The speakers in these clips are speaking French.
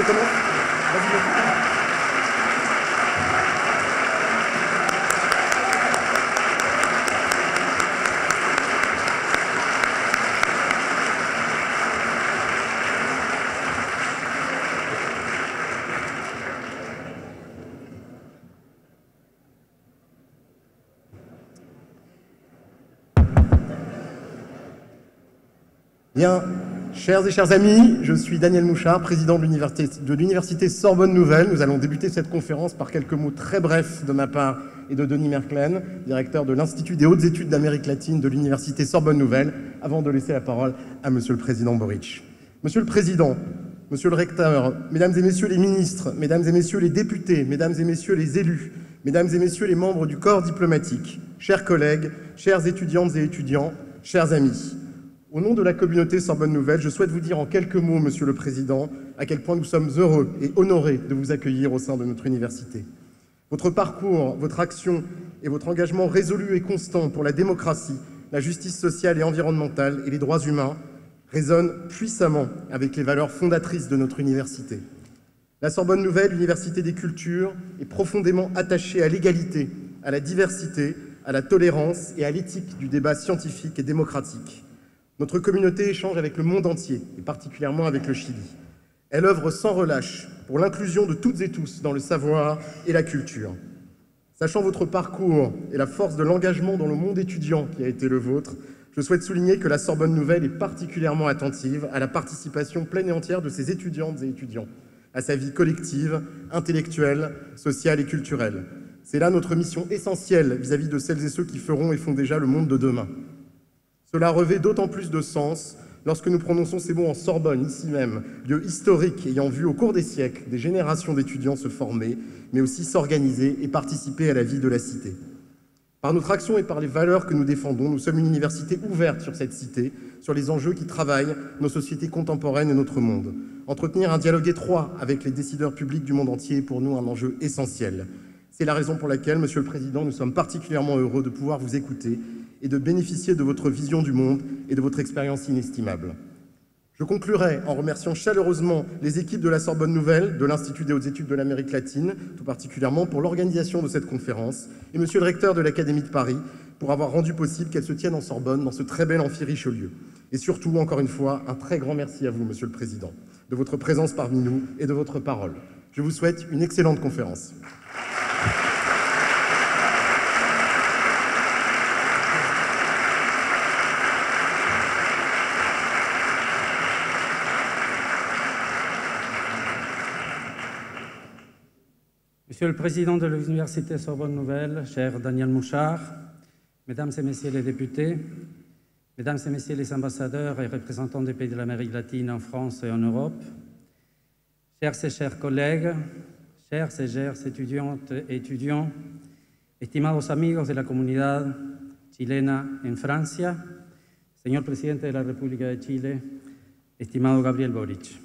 je commence. Vas-y. Bien, chers et chers amis, je suis Daniel Mouchard, président de l'université Sorbonne Nouvelle. Nous allons débuter cette conférence par quelques mots très brefs de ma part et de Denis Merklen, directeur de l'Institut des hautes études d'Amérique latine de l'université Sorbonne Nouvelle, avant de laisser la parole à Monsieur le Président Boric. Monsieur le Président, Monsieur le Recteur, Mesdames et Messieurs les ministres, Mesdames et Messieurs les députés, Mesdames et Messieurs les élus, Mesdames et Messieurs les membres du corps diplomatique, chers collègues, chères étudiantes et étudiants, chers amis, au nom de la communauté Sorbonne Nouvelle, je souhaite vous dire en quelques mots, Monsieur le Président, à quel point nous sommes heureux et honorés de vous accueillir au sein de notre université. Votre parcours, votre action et votre engagement résolu et constant pour la démocratie, la justice sociale et environnementale et les droits humains résonnent puissamment avec les valeurs fondatrices de notre université. La Sorbonne Nouvelle, université des cultures, est profondément attachée à l'égalité, à la diversité, à la tolérance et à l'éthique du débat scientifique et démocratique. Notre communauté échange avec le monde entier, et particulièrement avec le Chili. Elle œuvre sans relâche pour l'inclusion de toutes et tous dans le savoir et la culture. Sachant votre parcours et la force de l'engagement dans le monde étudiant qui a été le vôtre, je souhaite souligner que la Sorbonne Nouvelle est particulièrement attentive à la participation pleine et entière de ses étudiantes et étudiants, à sa vie collective, intellectuelle, sociale et culturelle. C'est là notre mission essentielle vis-à-vis de celles et ceux qui feront et font déjà le monde de demain. Cela revêt d'autant plus de sens lorsque nous prononçons ces mots en Sorbonne, ici même, lieu historique ayant vu au cours des siècles des générations d'étudiants se former, mais aussi s'organiser et participer à la vie de la cité. Par notre action et par les valeurs que nous défendons, nous sommes une université ouverte sur cette cité, sur les enjeux qui travaillent nos sociétés contemporaines et notre monde. Entretenir un dialogue étroit avec les décideurs publics du monde entier est pour nous un enjeu essentiel. C'est la raison pour laquelle, Monsieur le Président, nous sommes particulièrement heureux de pouvoir vous écouter et de bénéficier de votre vision du monde et de votre expérience inestimable. Je conclurai en remerciant chaleureusement les équipes de la Sorbonne Nouvelle, de l'Institut des hautes études de l'Amérique latine, tout particulièrement pour l'organisation de cette conférence, et Monsieur le Recteur de l'Académie de Paris, pour avoir rendu possible qu'elle se tienne en Sorbonne, dans ce très bel amphi Richelieu. Et surtout, encore une fois, un très grand merci à vous, Monsieur le Président, de votre présence parmi nous et de votre parole. Je vous souhaite une excellente conférence. Monsieur le Président de l'Université Sorbonne Nouvelle, cher Daniel Mouchard, Mesdames et Messieurs les députés, Mesdames et Messieurs les ambassadeurs et représentants des pays de l'Amérique latine en France et en Europe, chers et chers collègues, chères et chères étudiantes et étudiants, estimados amigos de la comunidad chilena en Francia, señor Presidente de la República de Chile, estimado Gabriel Boric.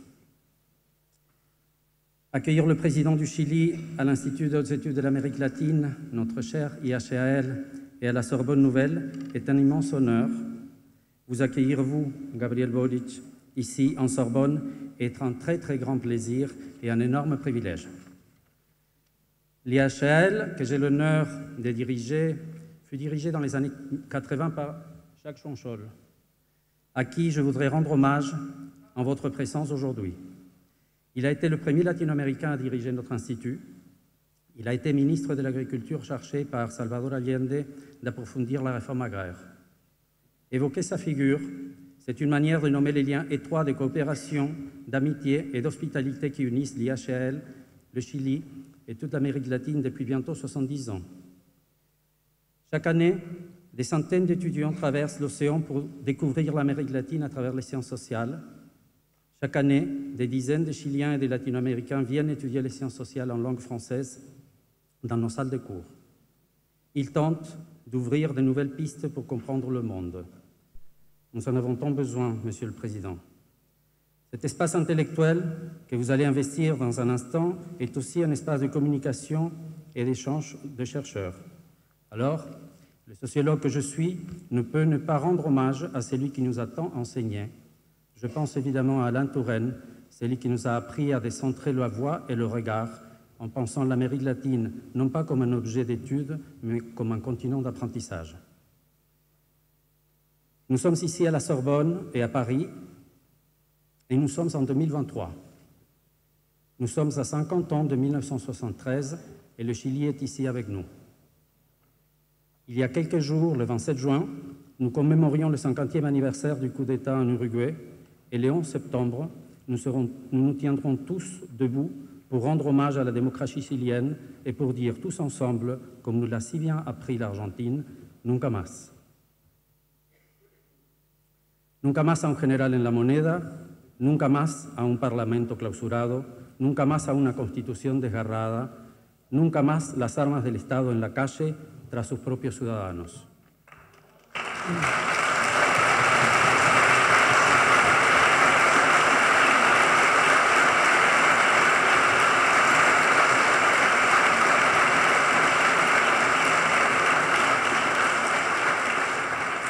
Accueillir le président du Chili à l'Institut des hautes études de l'Amérique latine, notre cher IHAL, et à la Sorbonne Nouvelle est un immense honneur. Vous accueillir, vous, Gabriel Boric, ici en Sorbonne, est un très très grand plaisir et un énorme privilège. L'IHAL, que j'ai l'honneur de diriger, fut dirigé dans les années 80 par Jacques Chonchol, à qui je voudrais rendre hommage en votre présence aujourd'hui. Il a été le premier latino-américain à diriger notre institut. Il a été ministre de l'Agriculture chargé par Salvador Allende d'approfondir la réforme agraire. Évoquer sa figure, c'est une manière de nommer les liens étroits de coopération, d'amitié et d'hospitalité qui unissent l'IHAL, le Chili et toute l'Amérique latine depuis bientôt 70 ans. Chaque année, des centaines d'étudiants traversent l'océan pour découvrir l'Amérique latine à travers les sciences sociales. Chaque année, des dizaines de Chiliens et de Latino-Américains viennent étudier les sciences sociales en langue française dans nos salles de cours. Ils tentent d'ouvrir de nouvelles pistes pour comprendre le monde. Nous en avons tant besoin, Monsieur le Président. Cet espace intellectuel que vous allez investir dans un instant est aussi un espace de communication et d'échange de chercheurs. Alors, le sociologue que je suis ne peut ne pas rendre hommage à celui qui nous a tant enseigné. Je pense évidemment à Alain Touraine, celui qui nous a appris à décentrer la voix et le regard en pensant l'Amérique latine non pas comme un objet d'étude, mais comme un continent d'apprentissage. Nous sommes ici à la Sorbonne et à Paris, et nous sommes en 2023. Nous sommes à 50 ans de 1973 et le Chili est ici avec nous. Il y a quelques jours, le 27 juin, nous commémorions le 50e anniversaire du coup d'État en Uruguay et le 11 septembre, nous tiendrons tous debout pour rendre hommage à la démocratie chilienne et pour dire tous ensemble, comme nous l'a si bien appris l'Argentine, nunca más. Nunca más a un general en la moneda, nunca más a un parlamento clausurado, nunca más a una constitución desgarrada, nunca más las armas del Estado en la calle tras sus propios ciudadanos.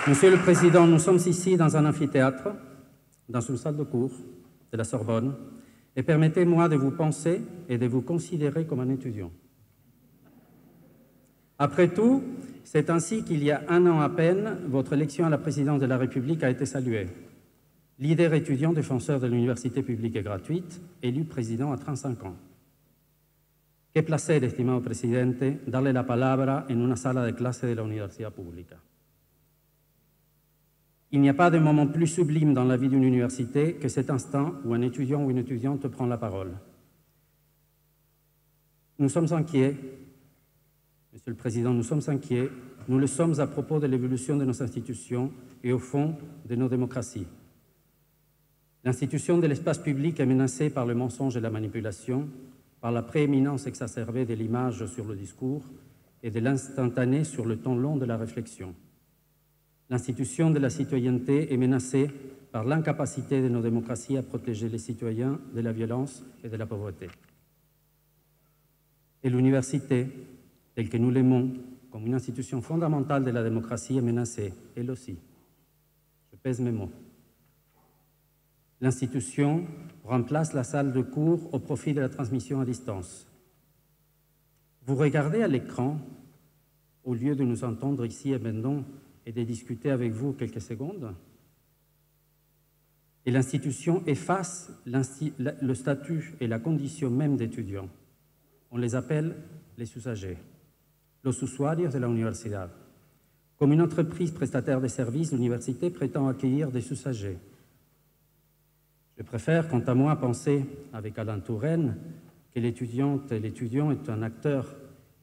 Monsieur le Président, nous sommes ici dans un amphithéâtre, dans une salle de cours de la Sorbonne, et permettez-moi de vous penser et de vous considérer comme un étudiant. Après tout, c'est ainsi qu'il y a un an à peine, votre élection à la présidence de la République a été saluée. Leader étudiant défenseur de l'université publique et gratuite, élu président à 35 ans. Qué placer, estimado presidente, darle la palabra en una sala de clase de la universidad pública. Il n'y a pas de moment plus sublime dans la vie d'une université que cet instant où un étudiant ou une étudiante prend la parole. Nous sommes inquiets, Monsieur le Président, nous sommes inquiets, nous le sommes à propos de l'évolution de nos institutions et au fond de nos démocraties. L'institution de l'espace public est menacée par le mensonge et la manipulation, par la prééminence exacerbée de l'image sur le discours et de l'instantané sur le temps long de la réflexion. L'institution de la citoyenneté est menacée par l'incapacité de nos démocraties à protéger les citoyens de la violence et de la pauvreté. Et l'université, telle que nous l'aimons, comme une institution fondamentale de la démocratie, est menacée, elle aussi. Je pèse mes mots. L'institution remplace la salle de cours au profit de la transmission à distance. Vous regardez à l'écran, au lieu de nous entendre ici et maintenant, et de discuter avec vous quelques secondes, et l'institution efface le statut et la condition même d'étudiants. On les appelle les usagers, los usuarios de la universidad. Comme une entreprise prestataire de services, l'université prétend accueillir des usagers. Je préfère, quant à moi, penser, avec Alain Touraine, que l'étudiante et l'étudiant est un acteur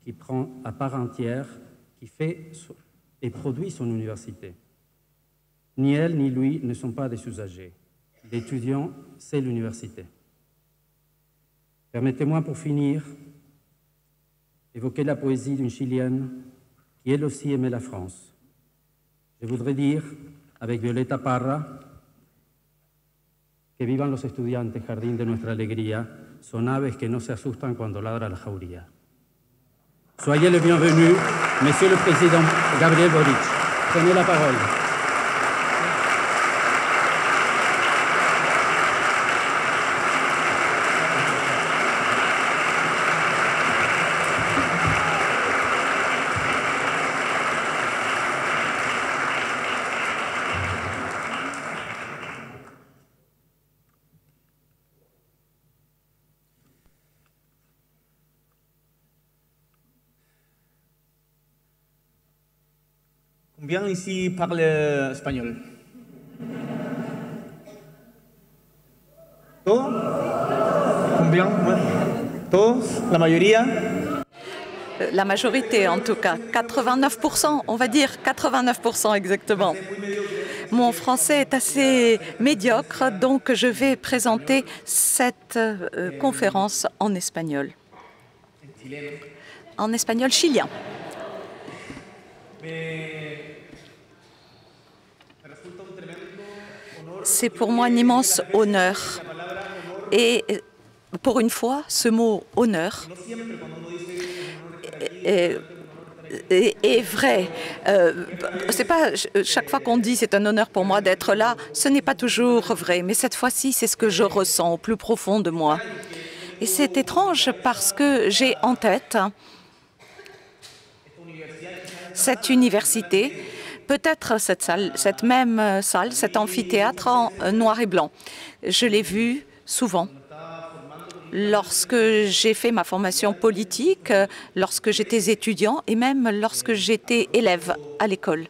qui prend à part entière, qui fait et produit son université. Ni elle ni lui ne sont pas des usagers. L'étudiant, c'est l'université. Permettez-moi pour finir évoquer la poésie d'une Chilienne qui elle aussi aimait la France. Je voudrais dire, avec Violeta Parra, que vivan los estudiantes, jardín de nuestra alegría, son aves que no se asustan cuando ladra la jauría. Soyez le bienvenu, Monsieur le Président Gabriel Boric. Prenez la parole. Combien ici parlent espagnol? ¿Todos? Combien? ¿Todos? ¿La mayoría? La majorité, en tout cas, 89%, on va dire 89% exactement. Mon français est assez médiocre, donc je vais présenter cette conférence en espagnol. En espagnol chilien. C'est pour moi un immense honneur. Et pour une fois, ce mot « honneur », est vrai. C'est pas chaque fois qu'on dit c'est un honneur pour moi d'être là, ce n'est pas toujours vrai, mais cette fois-ci c'est ce que je ressens au plus profond de moi. Et c'est étrange parce que j'ai en tête cette université, peut-être cette même salle, cet amphithéâtre en noir et blanc. Je l'ai vu souvent. Lorsque j'ai fait ma formation politique, lorsque j'étais étudiant et même lorsque j'étais élève à l'école.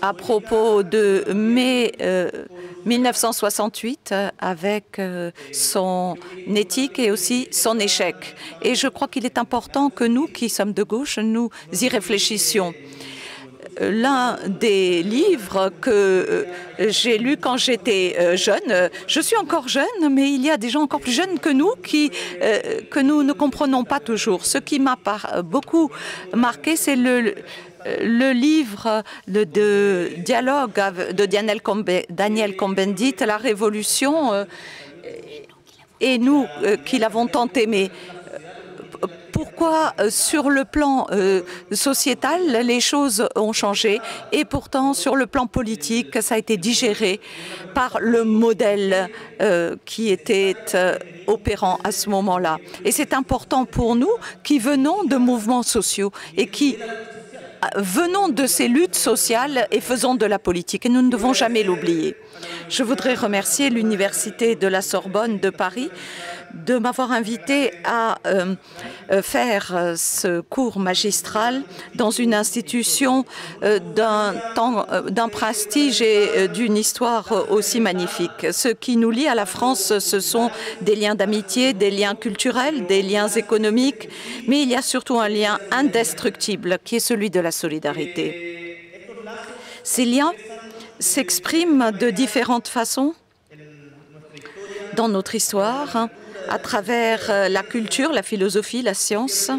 À propos de mai 1968, avec son éthique et aussi son échec. Et je crois qu'il est important que nous, qui sommes de gauche, nous y réfléchissions. L'un des livres que j'ai lu quand j'étais jeune, je suis encore jeune, mais il y a des gens encore plus jeunes que nous que nous ne comprenons pas toujours. Ce qui m'a beaucoup marqué, c'est le livre de dialogue de Daniel Cohn-Bendit, La Révolution, et nous qui l'avons tant aimé. Pourquoi, sur le plan sociétal, les choses ont changé et pourtant, sur le plan politique, ça a été digéré par le modèle qui était opérant à ce moment-là. Et c'est important pour nous qui venons de mouvements sociaux et qui venons de ces luttes sociales et faisons de la politique. Et nous ne devons jamais l'oublier. Je voudrais remercier l'Université de la Sorbonne de Paris de m'avoir invité à faire ce cours magistral dans une institution d'un prestige et d'une histoire aussi magnifique. Ce qui nous lie à la France, ce sont des liens d'amitié, des liens culturels, des liens économiques, mais il y a surtout un lien indestructible qui est celui de la solidarité. Ces liens s'expriment de différentes façons dans notre histoire, à travers la culture, la philosophie, la science,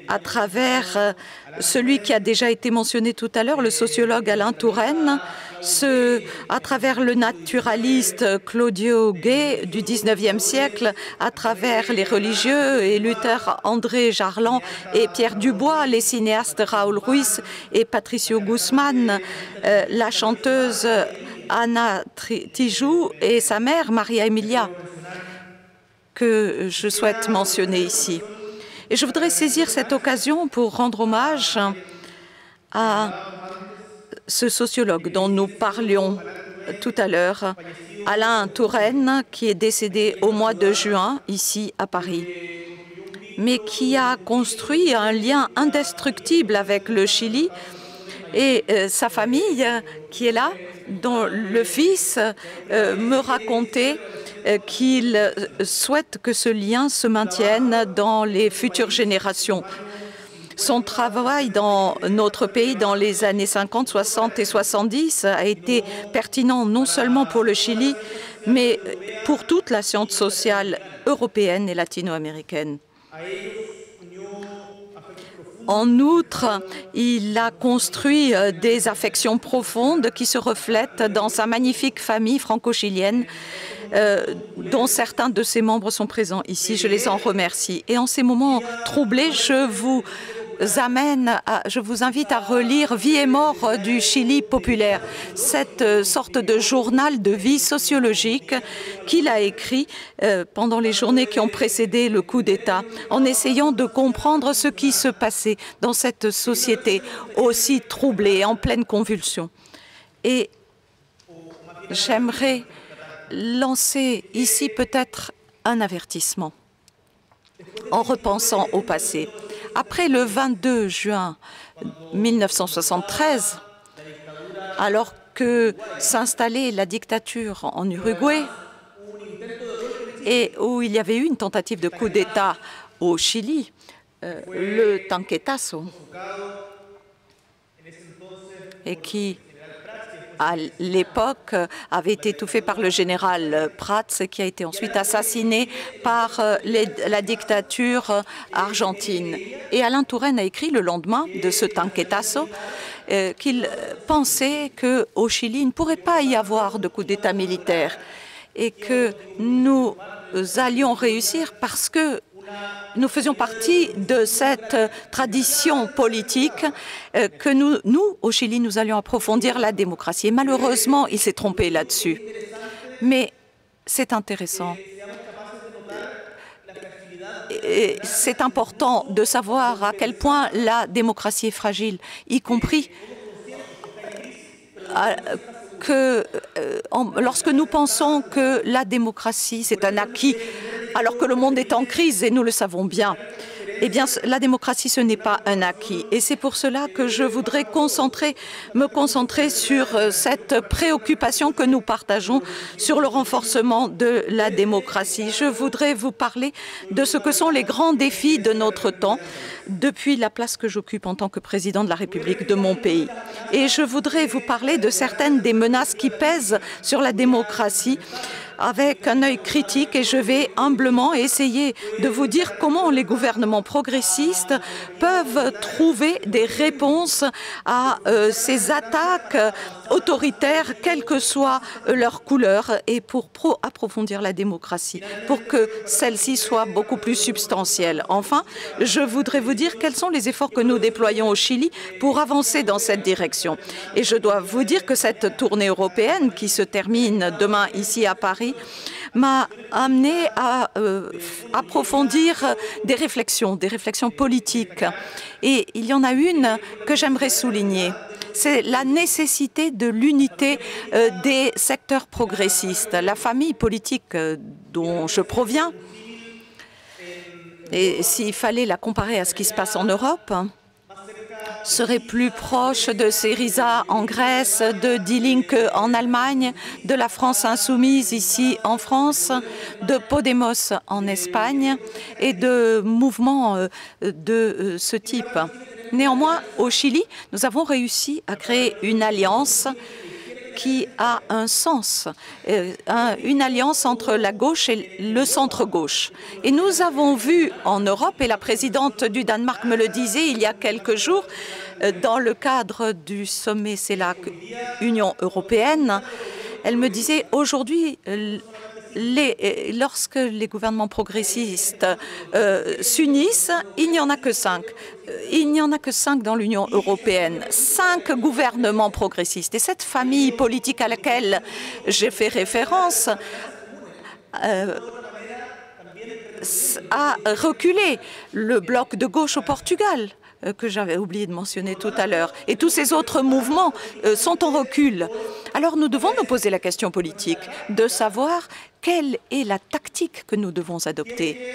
à travers celui qui a déjà été mentionné tout à l'heure, le sociologue Alain Touraine, à travers le naturaliste Claudio Gay du XIXe siècle, à travers les religieux et Luther André Jarlan et Pierre Dubois, les cinéastes Raoul Ruiz et Patricio Guzman, la chanteuse Anna Tijoux et sa mère Maria Emilia, que je souhaite mentionner ici. Et je voudrais saisir cette occasion pour rendre hommage à ce sociologue dont nous parlions tout à l'heure, Alain Touraine, qui est décédé au mois de juin, ici à Paris, mais qui a construit un lien indestructible avec le Chili et sa famille qui est là, dont le fils me racontait qu'il souhaite que ce lien se maintienne dans les futures générations. Son travail dans notre pays dans les années 50, 60 et 70 a été pertinent non seulement pour le Chili, mais pour toute la science sociale européenne et latino-américaine. En outre, il a construit des affections profondes qui se reflètent dans sa magnifique famille franco-chilienne, dont certains de ses membres sont présents ici. Je les en remercie. Et en ces moments troublés, je vous invite à relire Vie et mort du Chili populaire, cette sorte de journal de vie sociologique qu'il a écrit pendant les journées qui ont précédé le coup d'État, en essayant de comprendre ce qui se passait dans cette société aussi troublée, en pleine convulsion. Et j'aimerais lancer ici peut-être un avertissement en repensant au passé. Après le 22 juin 1973, alors que s'installait la dictature en Uruguay et où il y avait eu une tentative de coup d'État au Chili, le Tanquetazo, et qui, à l'époque, avait été étouffé par le général Prats, qui a été ensuite assassiné par la dictature argentine. Et Alain Touraine a écrit le lendemain de ce Tanquetazo qu'il pensait qu'au Chili, il ne pourrait pas y avoir de coup d'État militaire et que nous allions réussir parce que Nous faisions partie de cette tradition politique que nous, au Chili, nous allions approfondir la démocratie. Et malheureusement, il s'est trompé là-dessus. Mais c'est intéressant. C'est important de savoir à quel point la démocratie est fragile, y compris lorsque nous pensons que la démocratie, c'est un acquis, alors que le monde est en crise, et nous le savons bien. Eh bien, la démocratie, ce n'est pas un acquis. Et c'est pour cela que je voudrais me concentrer sur cette préoccupation que nous partageons sur le renforcement de la démocratie. Je voudrais vous parler de ce que sont les grands défis de notre temps depuis la place que j'occupe en tant que président de la République de mon pays. Et je voudrais vous parler de certaines des menaces qui pèsent sur la démocratie avec un œil critique, et je vais humblement essayer de vous dire comment les gouvernements progressistes peuvent trouver des réponses à ces attaques autoritaires, quelle que soit leur couleur, et pour approfondir la démocratie, pour que celle-ci soit beaucoup plus substantielle. Enfin, je voudrais vous dire quels sont les efforts que nous déployons au Chili pour avancer dans cette direction. Et je dois vous dire que cette tournée européenne, qui se termine demain ici à Paris, m'a amené à approfondir des réflexions politiques. Et il y en a une que j'aimerais souligner. C'est la nécessité de l'unité des secteurs progressistes. La famille politique dont je proviens, et s'il fallait la comparer à ce qui se passe en Europe, serait plus proche de Syriza en Grèce, de Die Linke en Allemagne, de la France insoumise ici en France, de Podemos en Espagne et de mouvements de ce type. Néanmoins, au Chili, nous avons réussi à créer une alliance qui a un sens, une alliance entre la gauche et le centre-gauche. Et nous avons vu en Europe, et la présidente du Danemark me le disait il y a quelques jours, dans le cadre du sommet CELAC-Union européenne, elle me disait aujourd'hui, lorsque les gouvernements progressistes s'unissent, il n'y en a que 5. Il n'y en a que 5 dans l'Union européenne. 5 gouvernements progressistes. Et cette famille politique à laquelle j'ai fait référence a reculé. Le bloc de gauche au Portugal, que j'avais oublié de mentionner tout à l'heure. Et tous ces autres mouvements sont en recul. Alors nous devons nous poser la question politique de savoir quelle est la tactique que nous devons adopter.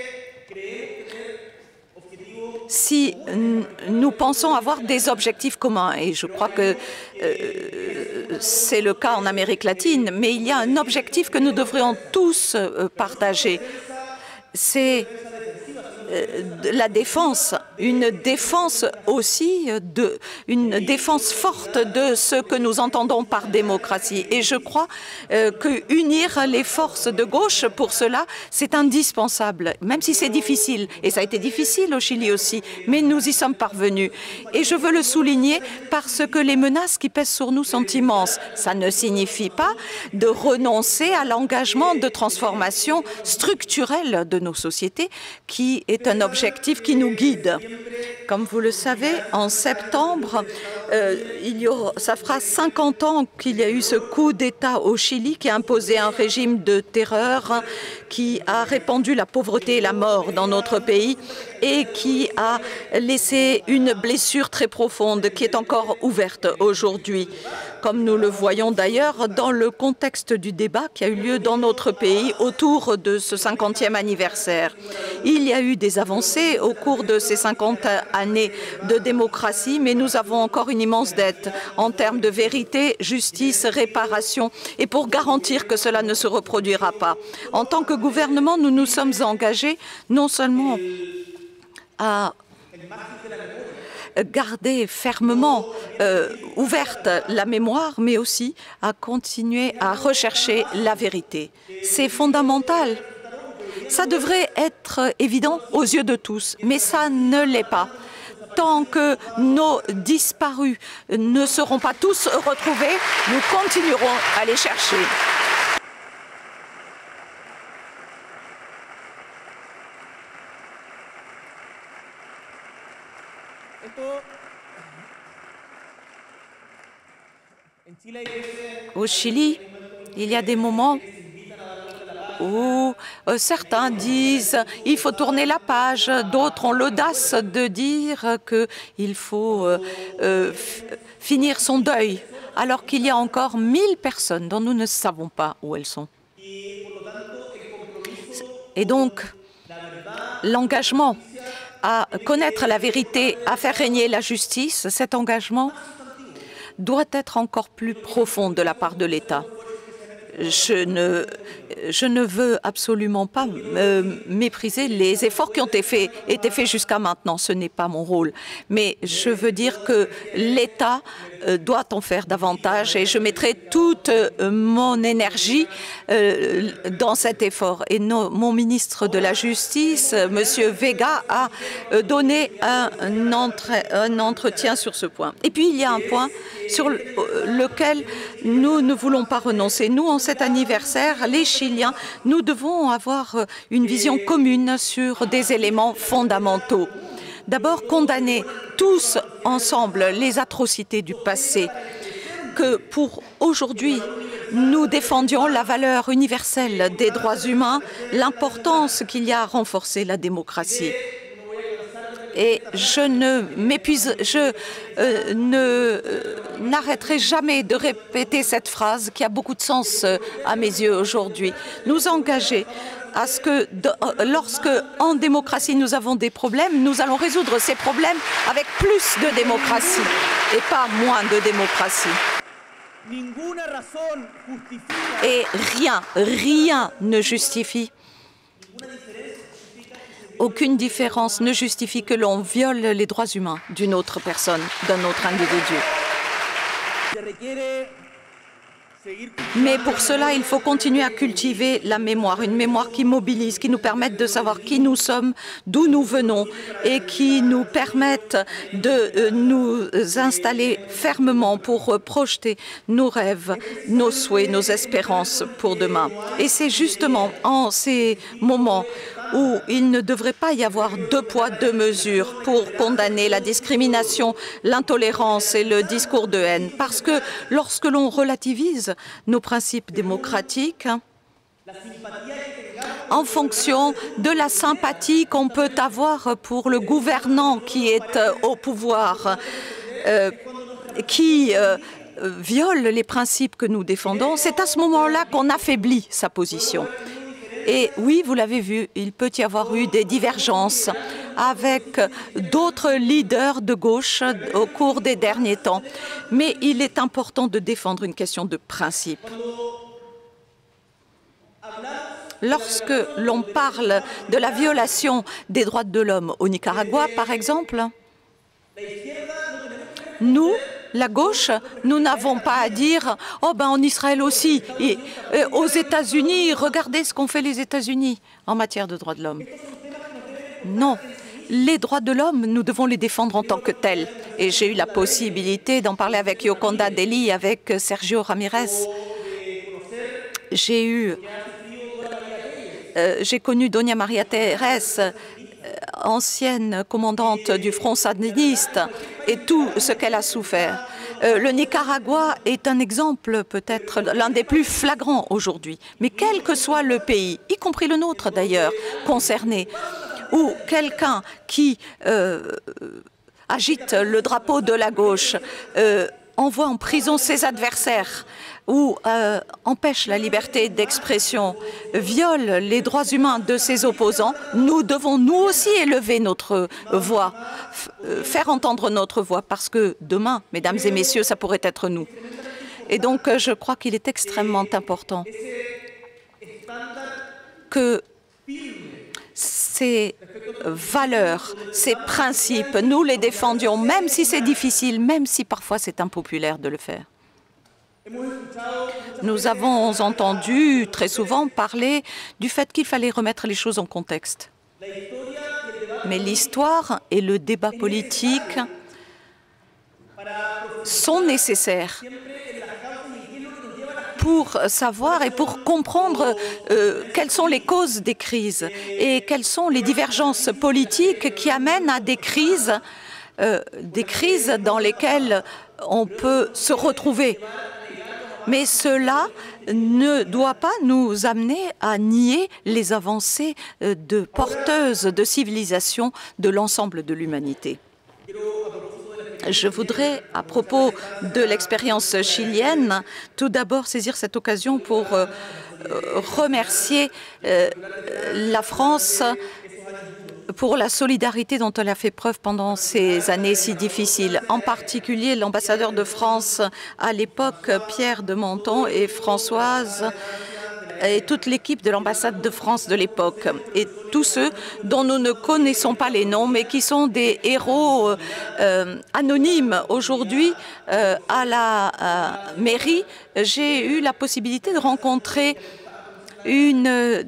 Si nous pensons avoir des objectifs communs, et je crois que c'est le cas en Amérique latine, mais il y a un objectif que nous devrions tous partager, c'est la défense, une défense aussi, une défense forte de ce que nous entendons par démocratie. Et je crois que unir les forces de gauche pour cela, c'est indispensable, même si c'est difficile. Et ça a été difficile au Chili aussi, mais nous y sommes parvenus. Et je veux le souligner parce que les menaces qui pèsent sur nous sont immenses. Ça ne signifie pas de renoncer à l'engagement de transformation structurelle de nos sociétés, qui est un objectif qui nous guide. Comme vous le savez, en septembre, ça fera 50 ans qu'il y a eu ce coup d'État au Chili qui a imposé un régime de terreur, qui a répandu la pauvreté et la mort dans notre pays et qui a laissé une blessure très profonde qui est encore ouverte aujourd'hui. Comme nous le voyons d'ailleurs dans le contexte du débat qui a eu lieu dans notre pays autour de ce 50e anniversaire. Il y a eu des avancées au cours de ces 50 années de démocratie, mais nous avons encore une immense dette en termes de vérité, justice, réparation, et pour garantir que cela ne se reproduira pas. En tant que gouvernement, nous nous sommes engagés non seulement à garder fermement ouverte la mémoire, mais aussi à continuer à rechercher la vérité. C'est fondamental. Ça devrait être évident aux yeux de tous, mais ça ne l'est pas. Tant que nos disparus ne seront pas tous retrouvés, nous continuerons à les chercher. Au Chili, il y a des moments où certains disent il faut tourner la page, d'autres ont l'audace de dire qu'il faut finir son deuil, alors qu'il y a encore 1000 personnes dont nous ne savons pas où elles sont. Et donc, l'engagement à connaître la vérité, à faire régner la justice, cet engagement doit être encore plus profond de la part de l'État. Je ne veux absolument pas mépriser les efforts qui ont été faits jusqu'à maintenant. Ce n'est pas mon rôle. Mais je veux dire que l'État doit en faire davantage et je mettrai toute mon énergie dans cet effort. Et mon ministre de la Justice, M. Vega, a donné un entretien sur ce point. Et puis, il y a un point sur lequel nous ne voulons pas renoncer. Nous, en cet anniversaire, les Chiliens, nous devons avoir une vision commune sur des éléments fondamentaux. D'abord, condamner tous ensemble les atrocités du passé, que pour aujourd'hui, nous défendions la valeur universelle des droits humains, l'importance qu'il y a à renforcer la démocratie. Et je n'arrêterai jamais de répéter cette phrase qui a beaucoup de sens à mes yeux aujourd'hui. Nous engager à ce que lorsque, en démocratie, nous avons des problèmes, nous allons résoudre ces problèmes avec plus de démocratie et pas moins de démocratie. Et rien ne justifie, aucune différence ne justifie que l'on viole les droits humains d'une autre personne, d'un autre individu. Mais pour cela, il faut continuer à cultiver la mémoire, une mémoire qui mobilise, qui nous permette de savoir qui nous sommes, d'où nous venons et qui nous permette de nous installer fermement pour projeter nos rêves, nos souhaits, nos espérances pour demain. Et c'est justement en ces moments où il ne devrait pas y avoir deux poids, deux mesures pour condamner la discrimination, l'intolérance et le discours de haine. Parce que lorsque l'on relativise nos principes démocratiques, en fonction de la sympathie qu'on peut avoir pour le gouvernant qui est au pouvoir, qui viole les principes que nous défendons, c'est à ce moment-là qu'on affaiblit sa position. Et oui, vous l'avez vu, il peut y avoir eu des divergences avec d'autres leaders de gauche au cours des derniers temps. Mais il est important de défendre une question de principe. Lorsque l'on parle de la violation des droits de l'homme au Nicaragua, par exemple, nous, la gauche, nous n'avons pas à dire « Oh ben en Israël aussi, et aux États-Unis, regardez ce qu'ont fait les États-Unis en matière de droits de l'homme. » Non, les droits de l'homme, nous devons les défendre en tant que tels. Et j'ai eu la possibilité d'en parler avec Yoconda Deli, avec Sergio Ramirez. J'ai connu Doña Maria Teresa, ancienne commandante du Front sandiniste, et tout ce qu'elle a souffert. Le Nicaragua est un exemple, peut-être l'un des plus flagrants aujourd'hui. Mais quel que soit le pays, y compris le nôtre d'ailleurs, concerné, ou quelqu'un qui agite le drapeau de la gauche, envoie en prison ses adversaires ou empêche la liberté d'expression, viole les droits humains de ses opposants, nous devons nous aussi élever notre voix, faire entendre notre voix, parce que demain, mesdames et messieurs, ça pourrait être nous. Et donc, je crois qu'il est extrêmement important que ces valeurs, ces principes, nous les défendions, même si c'est difficile, même si parfois c'est impopulaire de le faire. Nous avons entendu très souvent parler du fait qu'il fallait remettre les choses en contexte. Mais l'histoire et le débat politique sont nécessaires pour savoir et pour comprendre quelles sont les causes des crises et quelles sont les divergences politiques qui amènent à des crises dans lesquelles on peut se retrouver Mais cela ne doit pas nous amener à nier les avancées porteuses de civilisation de l'ensemble de l'humanité. Je voudrais, à propos de l'expérience chilienne, tout d'abord saisir cette occasion pour remercier la France pour la solidarité dont elle a fait preuve pendant ces années si difficiles. En particulier, l'ambassadeur de France à l'époque, Pierre de Menton, et Françoise, et toute l'équipe de l'ambassade de France de l'époque, et tous ceux dont nous ne connaissons pas les noms, mais qui sont des héros anonymes. Aujourd'hui, à la mairie, j'ai eu la possibilité de rencontrer une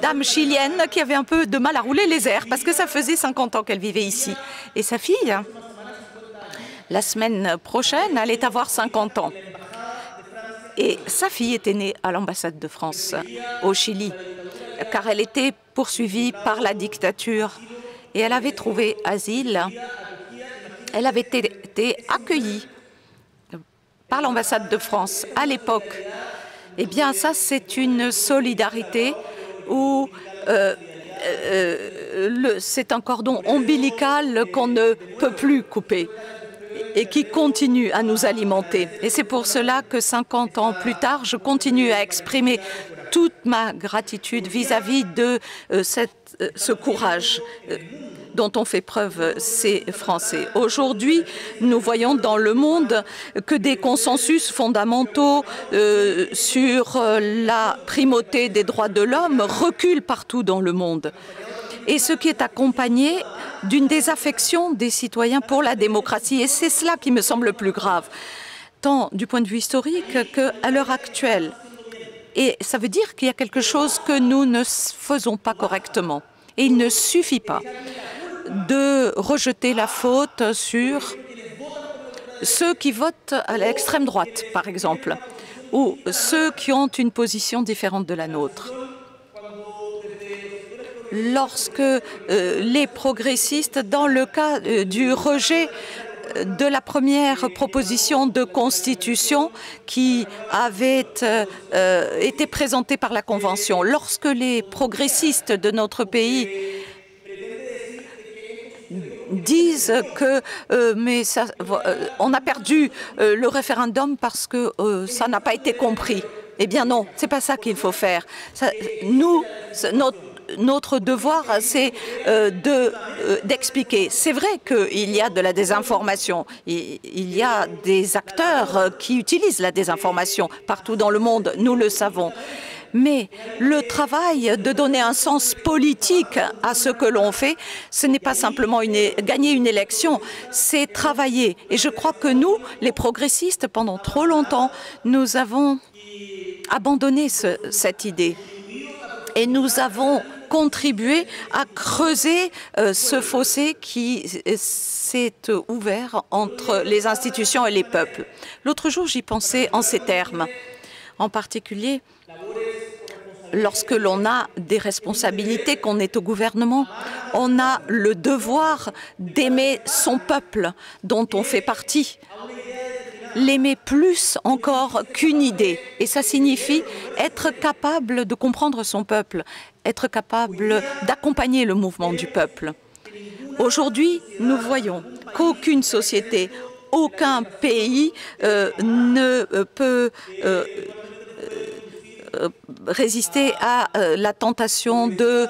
dame chilienne qui avait un peu de mal à rouler les airs parce que ça faisait 50 ans qu'elle vivait ici. Et sa fille, la semaine prochaine, allait avoir 50 ans. Et sa fille était née à l'ambassade de France au Chili, car elle était poursuivie par la dictature et elle avait trouvé asile. Elle avait été accueillie par l'ambassade de France à l'époque. Eh bien, ça, c'est une solidarité où c'est un cordon ombilical qu'on ne peut plus couper et qui continue à nous alimenter. Et c'est pour cela que 50 ans plus tard, je continue à exprimer toute ma gratitude vis-à-vis de ce courage dont ont fait preuve ces Français. Aujourd'hui, nous voyons dans le monde que des consensus fondamentaux sur la primauté des droits de l'homme reculent partout dans le monde. Et ce qui est accompagné d'une désaffection des citoyens pour la démocratie. Et c'est cela qui me semble le plus grave, tant du point de vue historique qu'à l'heure actuelle. Et ça veut dire qu'il y a quelque chose que nous ne faisons pas correctement. Et il ne suffit pas de rejeter la faute sur ceux qui votent à l'extrême droite, par exemple, ou ceux qui ont une position différente de la nôtre. Lorsque les progressistes, dans le cas du rejet de la première proposition de constitution qui avait été présentée par la Convention, lorsque les progressistes de notre pays disent que on a perdu le référendum parce que ça n'a pas été compris. Eh bien non, c'est pas ça qu'il faut faire. Notre devoir, c'est d'expliquer. C'est vrai qu'il y a de la désinformation. Il y a des acteurs qui utilisent la désinformation partout dans le monde, nous le savons. Mais le travail de donner un sens politique à ce que l'on fait, ce n'est pas simplement gagner une élection, c'est travailler. Et je crois que nous, les progressistes, pendant trop longtemps, nous avons abandonné cette idée. Et nous avons contribué à creuser ce fossé qui s'est ouvert entre les institutions et les peuples. L'autre jour, j'y pensais en ces termes. En particulier, lorsque l'on a des responsabilités, qu'on est au gouvernement, on a le devoir d'aimer son peuple dont on fait partie. L'aimer plus encore qu'une idée. Et ça signifie être capable de comprendre son peuple, être capable d'accompagner le mouvement du peuple. Aujourd'hui, nous voyons qu'aucune société, aucun pays ne peut résister à la tentation de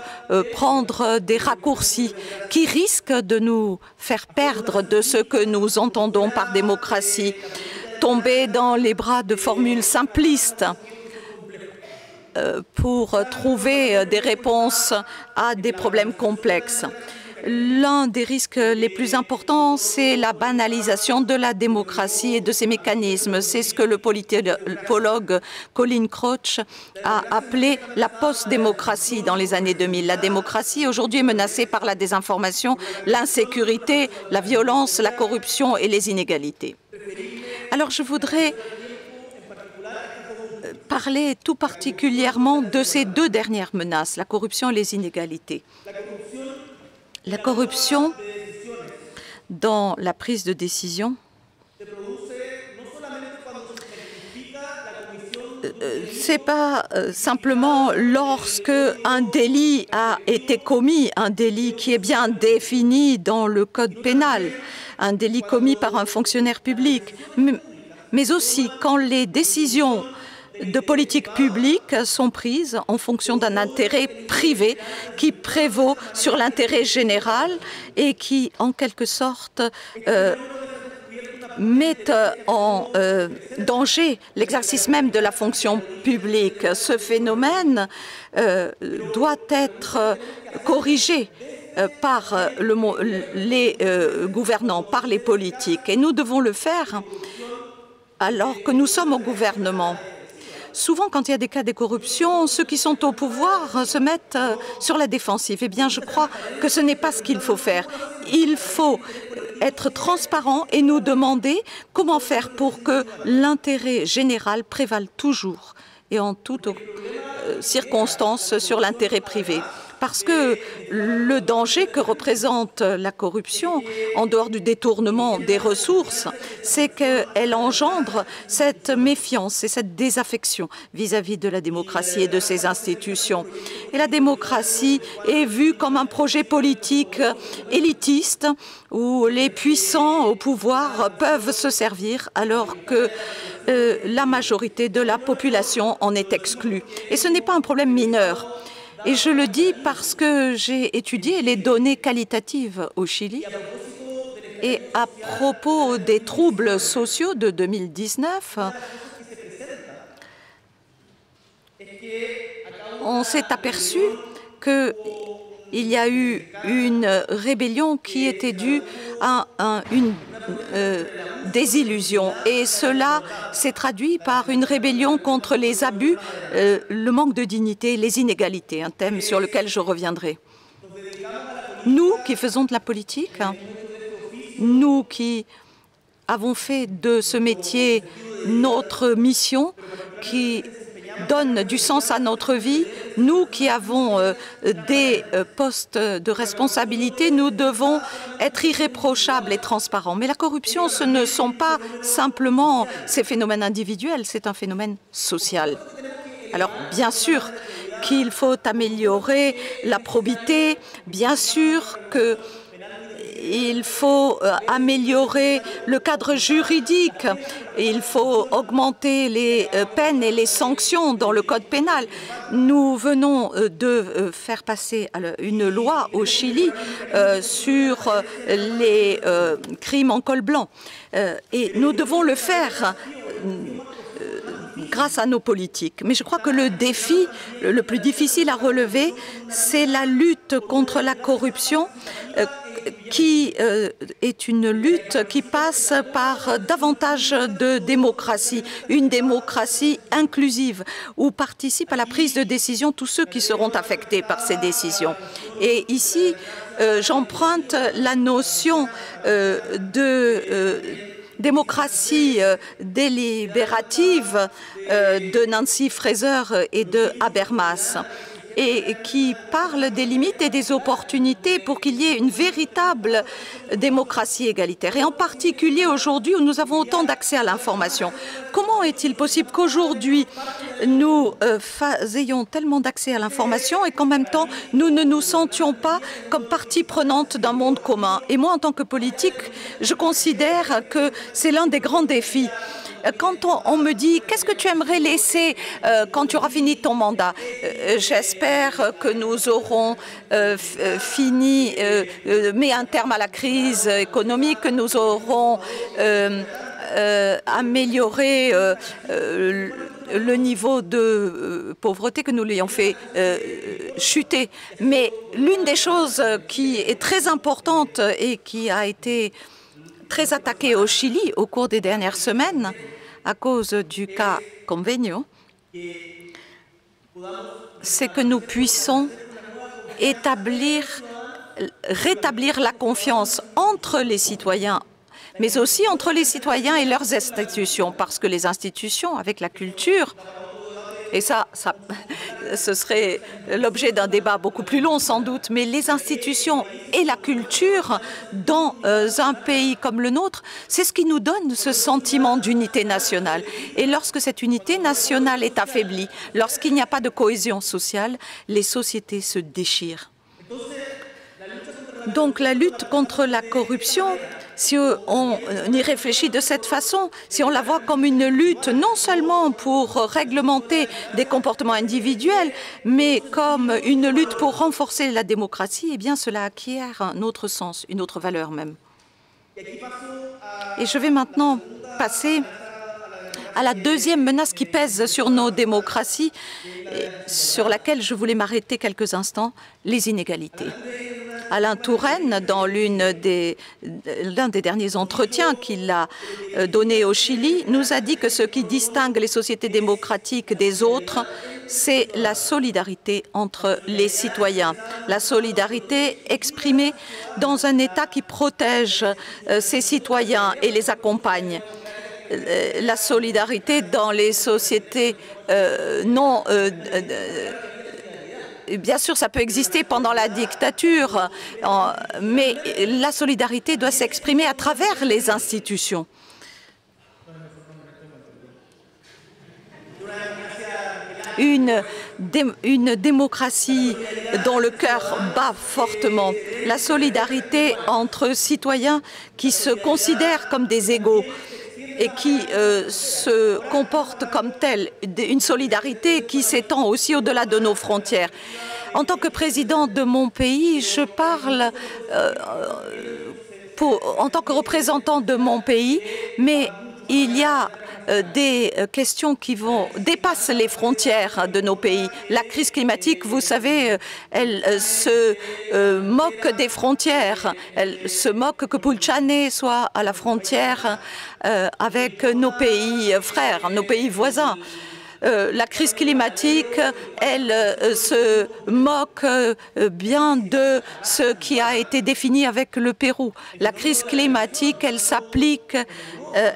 prendre des raccourcis qui risquent de nous faire perdre de ce que nous entendons par démocratie, tomber dans les bras de formules simplistes pour trouver des réponses à des problèmes complexes. L'un des risques les plus importants, c'est la banalisation de la démocratie et de ses mécanismes. C'est ce que le politologue Colin Crouch a appelé la post-démocratie dans les années 2000. La démocratie aujourd'hui est menacée par la désinformation, l'insécurité, la violence, la corruption et les inégalités. Alors je voudrais parler tout particulièrement de ces deux dernières menaces, la corruption et les inégalités. La corruption dans la prise de décision c'est pas simplement lorsque un délit a été commis, un délit qui est bien défini dans le code pénal, un délit commis par un fonctionnaire public, mais aussi quand les décisions de politique publique sont prises en fonction d'un intérêt privé qui prévaut sur l'intérêt général et qui, en quelque sorte, mettent en danger l'exercice même de la fonction publique. Ce phénomène doit être corrigé par les gouvernants, par les politiques. Et nous devons le faire alors que nous sommes au gouvernement. Souvent, quand il y a des cas de corruption, ceux qui sont au pouvoir se mettent sur la défensive. Eh bien, je crois que ce n'est pas ce qu'il faut faire. Il faut être transparent et nous demander comment faire pour que l'intérêt général prévale toujours et en toutes circonstances sur l'intérêt privé. Parce que le danger que représente la corruption, en dehors du détournement des ressources, c'est qu'elle engendre cette méfiance et cette désaffection vis-à-vis de la démocratie et de ses institutions. Et la démocratie est vue comme un projet politique élitiste où les puissants au pouvoir peuvent se servir alors que la majorité de la population en est exclue. Et ce n'est pas un problème mineur. Et je le dis parce que j'ai étudié les données qualitatives au Chili. Et à propos des troubles sociaux de 2019, on s'est aperçu qu'il y a eu une rébellion qui était due à une désillusion. Et cela s'est traduit par une rébellion contre les abus, le manque de dignité, les inégalités, un thème sur lequel je reviendrai. Nous qui faisons de la politique, nous qui avons fait de ce métier notre mission, qui donne du sens à notre vie, nous qui avons des postes de responsabilité, nous devons être irréprochables et transparents. Mais la corruption, ce ne sont pas simplement ces phénomènes individuels, c'est un phénomène social. Alors, bien sûr qu'il faut améliorer la probité, bien sûr qu'il faut améliorer le cadre juridique, il faut augmenter les peines et les sanctions dans le code pénal. Nous venons de faire passer une loi au Chili sur les crimes en col blanc. Et nous devons le faire grâce à nos politiques. Mais je crois que le défi le plus difficile à relever, c'est la lutte contre la corruption qui est une lutte qui passe par davantage de démocratie, une démocratie inclusive, où participent à la prise de décision tous ceux qui seront affectés par ces décisions. Et ici, j'emprunte la notion de démocratie délibérative de Nancy Fraser et de Habermas, et qui parle des limites et des opportunités pour qu'il y ait une véritable démocratie égalitaire. Et en particulier aujourd'hui où nous avons autant d'accès à l'information. Comment est-il possible qu'aujourd'hui nous ayons tellement d'accès à l'information et qu'en même temps nous ne nous sentions pas comme partie prenante d'un monde commun? Et moi, en tant que politique, je considère que c'est l'un des grands défis. Quand on me dit « Qu'est-ce que tu aimerais laisser quand tu auras fini ton mandat ?» J'espère que nous aurons mis un terme à la crise économique, que nous aurons amélioré le niveau de pauvreté, que nous l'ayons fait chuter. Mais l'une des choses qui est très importante et qui a été très attaquée au Chili au cours des dernières semaines, à cause du cas Convenio, c'est que nous puissions rétablir la confiance entre les citoyens, mais aussi entre les citoyens et leurs institutions, parce que les institutions, avec la culture, et ça ce serait l'objet d'un débat beaucoup plus long sans doute, mais les institutions et la culture dans un pays comme le nôtre, c'est ce qui nous donne ce sentiment d'unité nationale. Et lorsque cette unité nationale est affaiblie, lorsqu'il n'y a pas de cohésion sociale, les sociétés se déchirent. Donc la lutte contre la corruption, si on y réfléchit de cette façon, si on la voit comme une lutte non seulement pour réglementer des comportements individuels, mais comme une lutte pour renforcer la démocratie, eh bien cela acquiert un autre sens, une autre valeur même. Et je vais maintenant passer à la deuxième menace qui pèse sur nos démocraties, et sur laquelle je voulais m'arrêter quelques instants, les inégalités. Alain Touraine, dans l'un des derniers entretiens qu'il a donné au Chili, nous a dit que ce qui distingue les sociétés démocratiques des autres, c'est la solidarité entre les citoyens. La solidarité exprimée dans un État qui protège ses citoyens et les accompagne. La solidarité dans les sociétés bien sûr, ça peut exister pendant la dictature, mais la solidarité doit s'exprimer à travers les institutions. Une démocratie dont le cœur bat fortement. La solidarité entre citoyens qui se considèrent comme des égaux et qui se comportent comme tels, une solidarité qui s'étend aussi au-delà de nos frontières. En tant que président de mon pays, je parle en tant que représentant de mon pays, mais il y a des questions qui dépassent les frontières de nos pays. La crise climatique, vous savez, elle se moque des frontières. Elle se moque que Pulciane soit à la frontière avec nos pays frères, nos pays voisins. La crise climatique, elle se moque bien de ce qui a été défini avec le Pérou. La crise climatique, elle s'applique,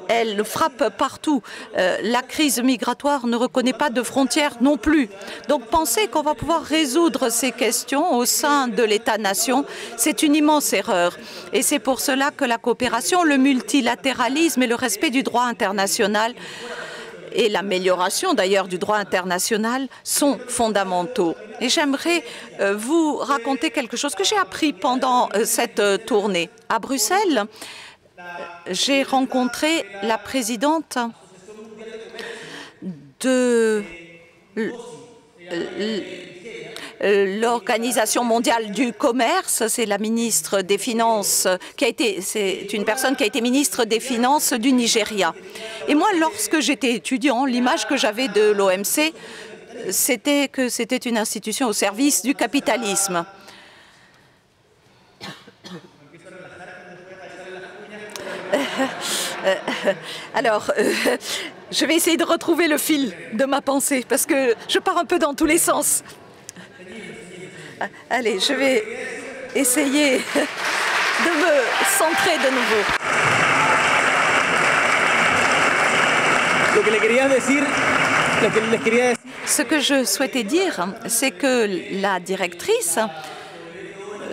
elle frappe partout. La crise migratoire ne reconnaît pas de frontières non plus. Donc penser qu'on va pouvoir résoudre ces questions au sein de l'État-nation, c'est une immense erreur. Et c'est pour cela que la coopération, le multilatéralisme et le respect du droit international et l'amélioration d'ailleurs du droit international sont fondamentaux. Et j'aimerais vous raconter quelque chose que j'ai appris pendant cette tournée. À Bruxelles, j'ai rencontré la présidente de l'Organisation mondiale du commerce, c'est la ministre des Finances, c'est une personne qui a été ministre des Finances du Nigeria. Et moi, lorsque j'étais étudiant, l'image que j'avais de l'OMC, c'était que c'était une institution au service du capitalisme. Alors, je vais essayer de retrouver le fil de ma pensée parce que je pars un peu dans tous les sens. Allez, je vais essayer de me centrer de nouveau. Ce que je souhaitais dire, c'est que la directrice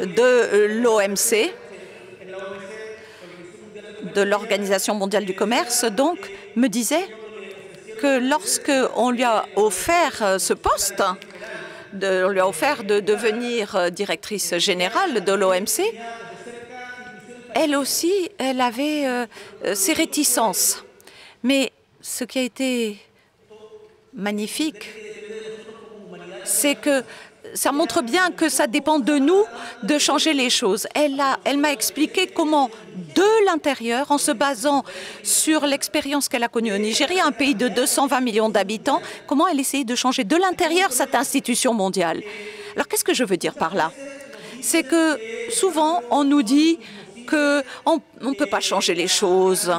de l'OMC, de l'Organisation mondiale du commerce, donc, me disait que lorsqu'on lui a offert ce poste, on lui a offert de devenir directrice générale de l'OMC, elle aussi, elle avait ses réticences. Mais ce qui a été magnifique, c'est que ça montre bien que ça dépend de nous de changer les choses. Elle m'a expliqué comment, de l'intérieur, en se basant sur l'expérience qu'elle a connue au Nigeria, un pays de 220 millions d'habitants, comment elle essayait de changer de l'intérieur cette institution mondiale. Alors, qu'est-ce que je veux dire par là? C'est que souvent, on nous dit qu'on ne peut pas changer les choses,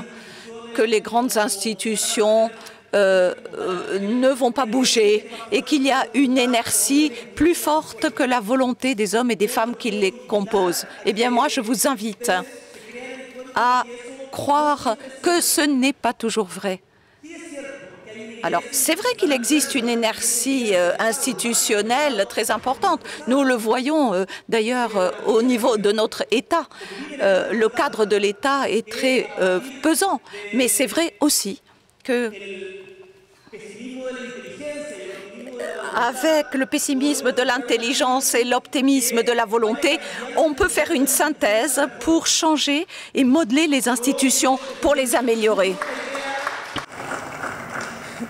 que les grandes institutions ne vont pas bouger et qu'il y a une inertie plus forte que la volonté des hommes et des femmes qui les composent. Eh bien, moi, je vous invite à croire que ce n'est pas toujours vrai. Alors, c'est vrai qu'il existe une inertie institutionnelle très importante. Nous le voyons d'ailleurs au niveau de notre État. Le cadre de l'État est très pesant. Mais c'est vrai aussi que avec le pessimisme de l'intelligence et l'optimisme de la volonté, on peut faire une synthèse pour changer et modeler les institutions pour les améliorer.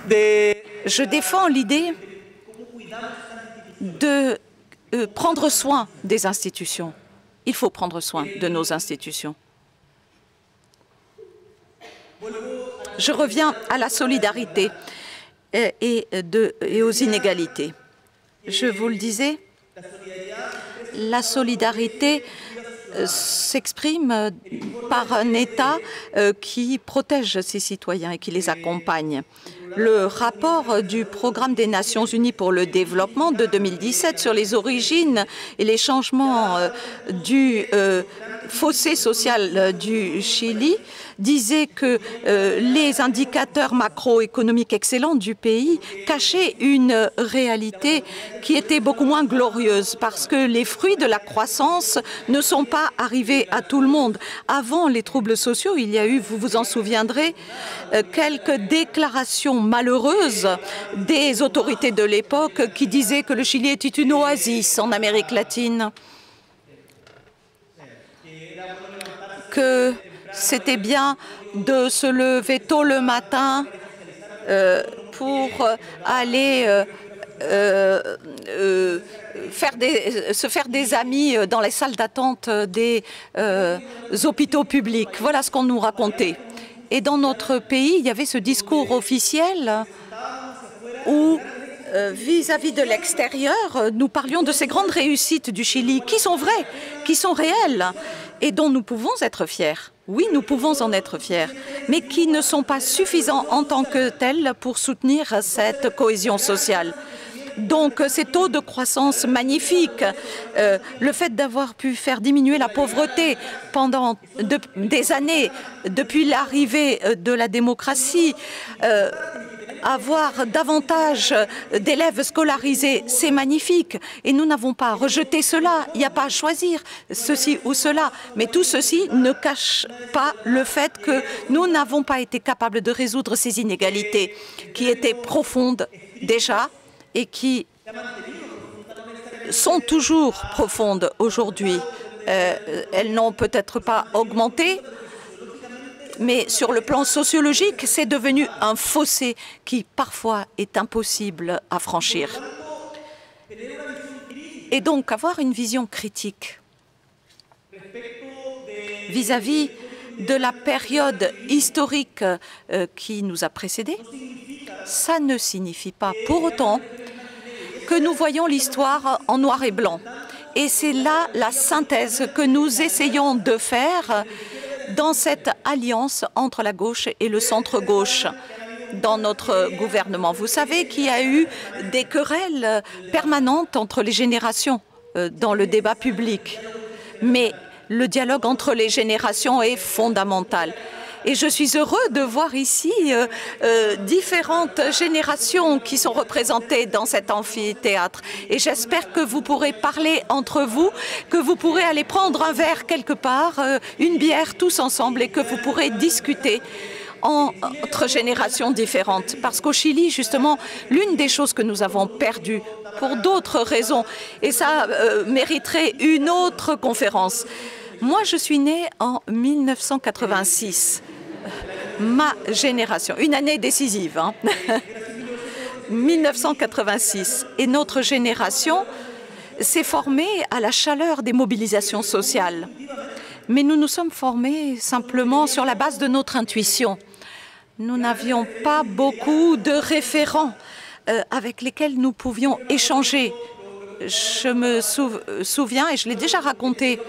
Je défends l'idée de prendre soin des institutions. Il faut prendre soin de nos institutions. Je reviens à la solidarité et aux inégalités. Je vous le disais, la solidarité s'exprime par un État qui protège ses citoyens et qui les accompagne. Le rapport du Programme des Nations Unies pour le développement de 2017 sur les origines et les changements du fossé social du Chili disait que les indicateurs macroéconomiques excellents du pays cachaient une réalité qui était beaucoup moins glorieuse parce que les fruits de la croissance ne sont pas arrivés à tout le monde. Avant les troubles sociaux, il y a eu, vous vous en souviendrez, quelques déclarations malheureuses des autorités de l'époque qui disaient que le Chili était une oasis en Amérique latine, que c'était bien de se lever tôt le matin pour aller se faire des amis dans les salles d'attente des hôpitaux publics. Voilà ce qu'on nous racontait. Et dans notre pays, il y avait ce discours officiel où, vis-à-vis de l'extérieur, nous parlions de ces grandes réussites du Chili, qui sont vraies, qui sont réelles, et dont nous pouvons être fiers. Oui, nous pouvons en être fiers, mais qui ne sont pas suffisants en tant que tels pour soutenir cette cohésion sociale. Donc, ces taux de croissance magnifiques, le fait d'avoir pu faire diminuer la pauvreté pendant des années, depuis l'arrivée de la démocratie, avoir davantage d'élèves scolarisés, c'est magnifique. Et nous n'avons pas rejeté cela, il n'y a pas à choisir ceci ou cela. Mais tout ceci ne cache pas le fait que nous n'avons pas été capables de résoudre ces inégalités qui étaient profondes déjà et qui sont toujours profondes aujourd'hui. Elles n'ont peut-être pas augmenté, mais sur le plan sociologique, c'est devenu un fossé qui parfois est impossible à franchir. Et donc avoir une vision critique vis-à-vis de la période historique qui nous a précédés, ça ne signifie pas pour autant que nous voyons l'histoire en noir et blanc. Et c'est là la synthèse que nous essayons de faire dans cette alliance entre la gauche et le centre-gauche dans notre gouvernement. Vous savez qu'il y a eu des querelles permanentes entre les générations dans le débat public. Mais le dialogue entre les générations est fondamental. Et je suis heureux de voir ici différentes générations qui sont représentées dans cet amphithéâtre. Et j'espère que vous pourrez parler entre vous, que vous pourrez aller prendre un verre quelque part, une bière tous ensemble et que vous pourrez discuter entre générations différentes. Parce qu'au Chili, justement, l'une des choses que nous avons perdues pour d'autres raisons, et ça mériterait une autre conférence. Moi, je suis née en 1986. Ma génération, une année décisive, hein. 1986. Et notre génération s'est formée à la chaleur des mobilisations sociales. Mais nous nous sommes formés simplement sur la base de notre intuition. Nous n'avions pas beaucoup de référents avec lesquels nous pouvions échanger. Je me souviens, et je l'ai déjà raconté,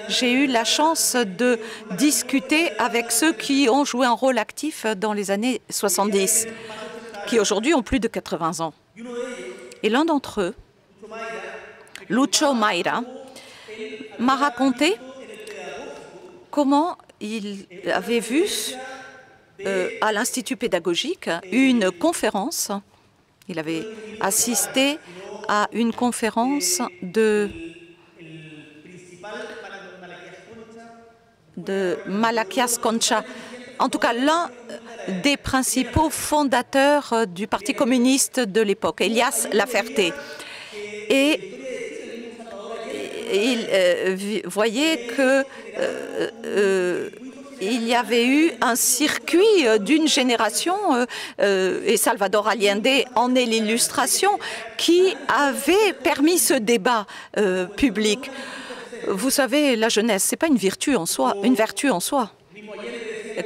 j'ai eu la chance de discuter avec ceux qui ont joué un rôle actif dans les années 70, qui aujourd'hui ont plus de 80 ans. Et l'un d'entre eux, Lucho Mayra, m'a raconté comment il avait vu à l'Institut pédagogique une conférence. Il avait assisté à une conférence de Malaquias Concha, en tout cas l'un des principaux fondateurs du Parti communiste de l'époque, Elias Laferté. Et il voyait que il y avait eu un circuit d'une génération, et Salvador Allende en est l'illustration, qui avait permis ce débat public. Vous savez, la jeunesse, ce n'est pas une vertu en soi,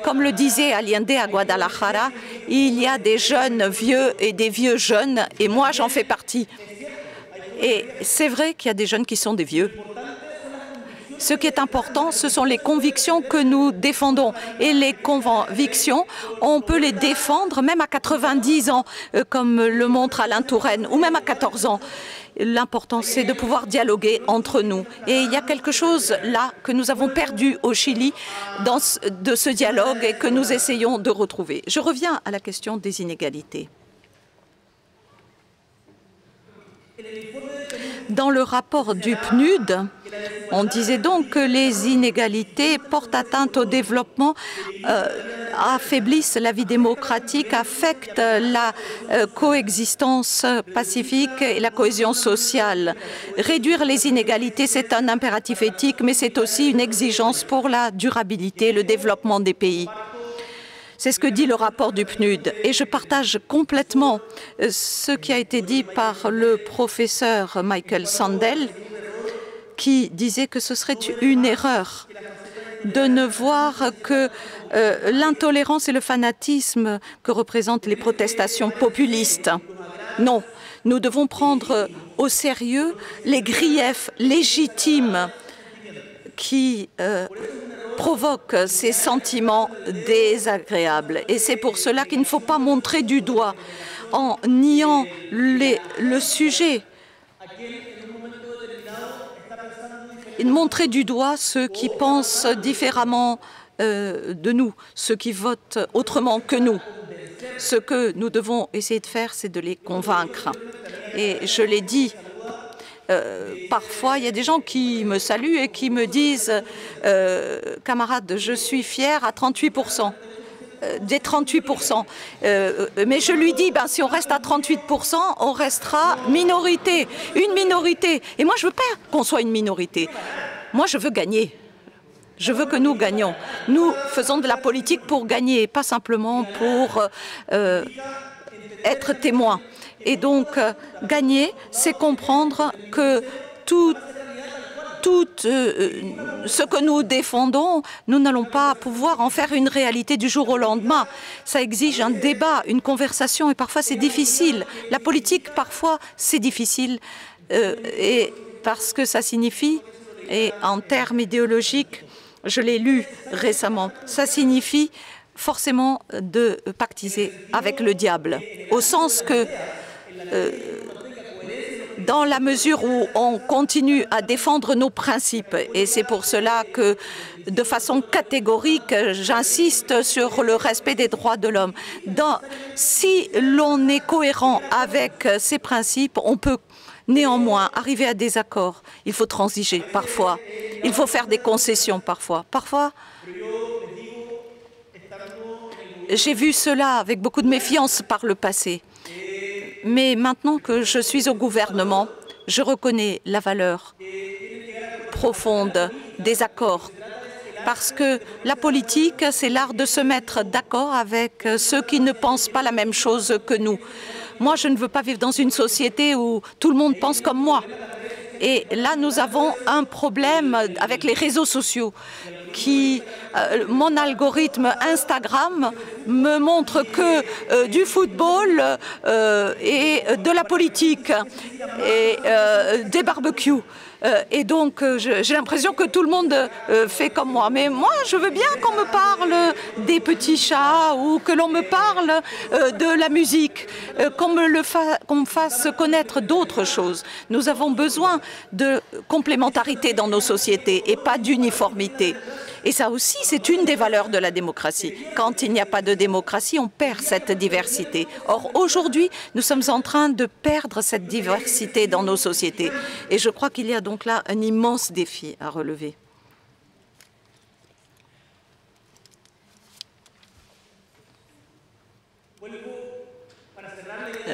Comme le disait Allende à Guadalajara, il y a des jeunes vieux et des vieux jeunes, et moi j'en fais partie. Et c'est vrai qu'il y a des jeunes qui sont des vieux. Ce qui est important, ce sont les convictions que nous défendons. Et les convictions, on peut les défendre même à 90 ans, comme le montre Alain Touraine, ou même à 14 ans. L'important, c'est de pouvoir dialoguer entre nous. Et il y a quelque chose là que nous avons perdu au Chili de ce dialogue et que nous essayons de retrouver. Je reviens à la question des inégalités. Dans le rapport du PNUD, on disait donc que les inégalités portent atteinte au développement, affaiblissent la vie démocratique, affectent la coexistence pacifique et la cohésion sociale. Réduire les inégalités, c'est un impératif éthique, mais c'est aussi une exigence pour la durabilité et le développement des pays. C'est ce que dit le rapport du PNUD. Et je partage complètement ce qui a été dit par le professeur Michael Sandel, qui disait que ce serait une erreur de ne voir que l'intolérance et le fanatisme que représentent les protestations populistes. Non, nous devons prendre au sérieux les griefs légitimes qui provoque ces sentiments désagréables. Et c'est pour cela qu'il ne faut pas montrer du doigt en niant le sujet. Et montrer du doigt ceux qui pensent différemment de nous, ceux qui votent autrement que nous. Ce que nous devons essayer de faire, c'est de les convaincre. Et je l'ai dit, parfois, il y a des gens qui me saluent et qui me disent « Camarade, je suis fier à 38%. Des 38%. Mais je lui dis, si on reste à 38%, on restera minorité, une minorité. Et moi, je ne veux pas qu'on soit une minorité. Moi, je veux gagner. Je veux que nous gagnions. Nous faisons de la politique pour gagner, pas simplement pour être témoins. Et donc, gagner, c'est comprendre que tout ce que nous défendons, nous n'allons pas pouvoir en faire une réalité du jour au lendemain. Ça exige un débat, une conversation, et parfois c'est difficile. La politique, parfois, c'est difficile, et parce que ça signifie, et en termes idéologiques, je l'ai lu récemment, ça signifie forcément de pactiser avec le diable, au sens que dans la mesure où on continue à défendre nos principes, et c'est pour cela que, de façon catégorique, j'insiste sur le respect des droits de l'homme. Si l'on est cohérent avec ces principes, on peut néanmoins arriver à des accords. Il faut transiger parfois, il faut faire des concessions parfois. Parfois, j'ai vu cela avec beaucoup de méfiance par le passé. Mais maintenant que je suis au gouvernement, je reconnais la valeur profonde des accords. Parce que la politique, c'est l'art de se mettre d'accord avec ceux qui ne pensent pas la même chose que nous. Moi, je ne veux pas vivre dans une société où tout le monde pense comme moi. Et là, nous avons un problème avec les réseaux sociaux. Mon algorithme Instagram me montre que du football et de la politique et des barbecues. Et donc, j'ai l'impression que tout le monde fait comme moi. Mais moi, je veux bien qu'on me parle des petits chats ou que l'on me parle de la musique, qu'on me fasse connaître d'autres choses. Nous avons besoin de complémentarité dans nos sociétés et pas d'uniformité. Et ça aussi, c'est une des valeurs de la démocratie. Quand il n'y a pas de démocratie, on perd cette diversité. Or, aujourd'hui, nous sommes en train de perdre cette diversité dans nos sociétés. Et je crois qu'il y a donc là un immense défi à relever.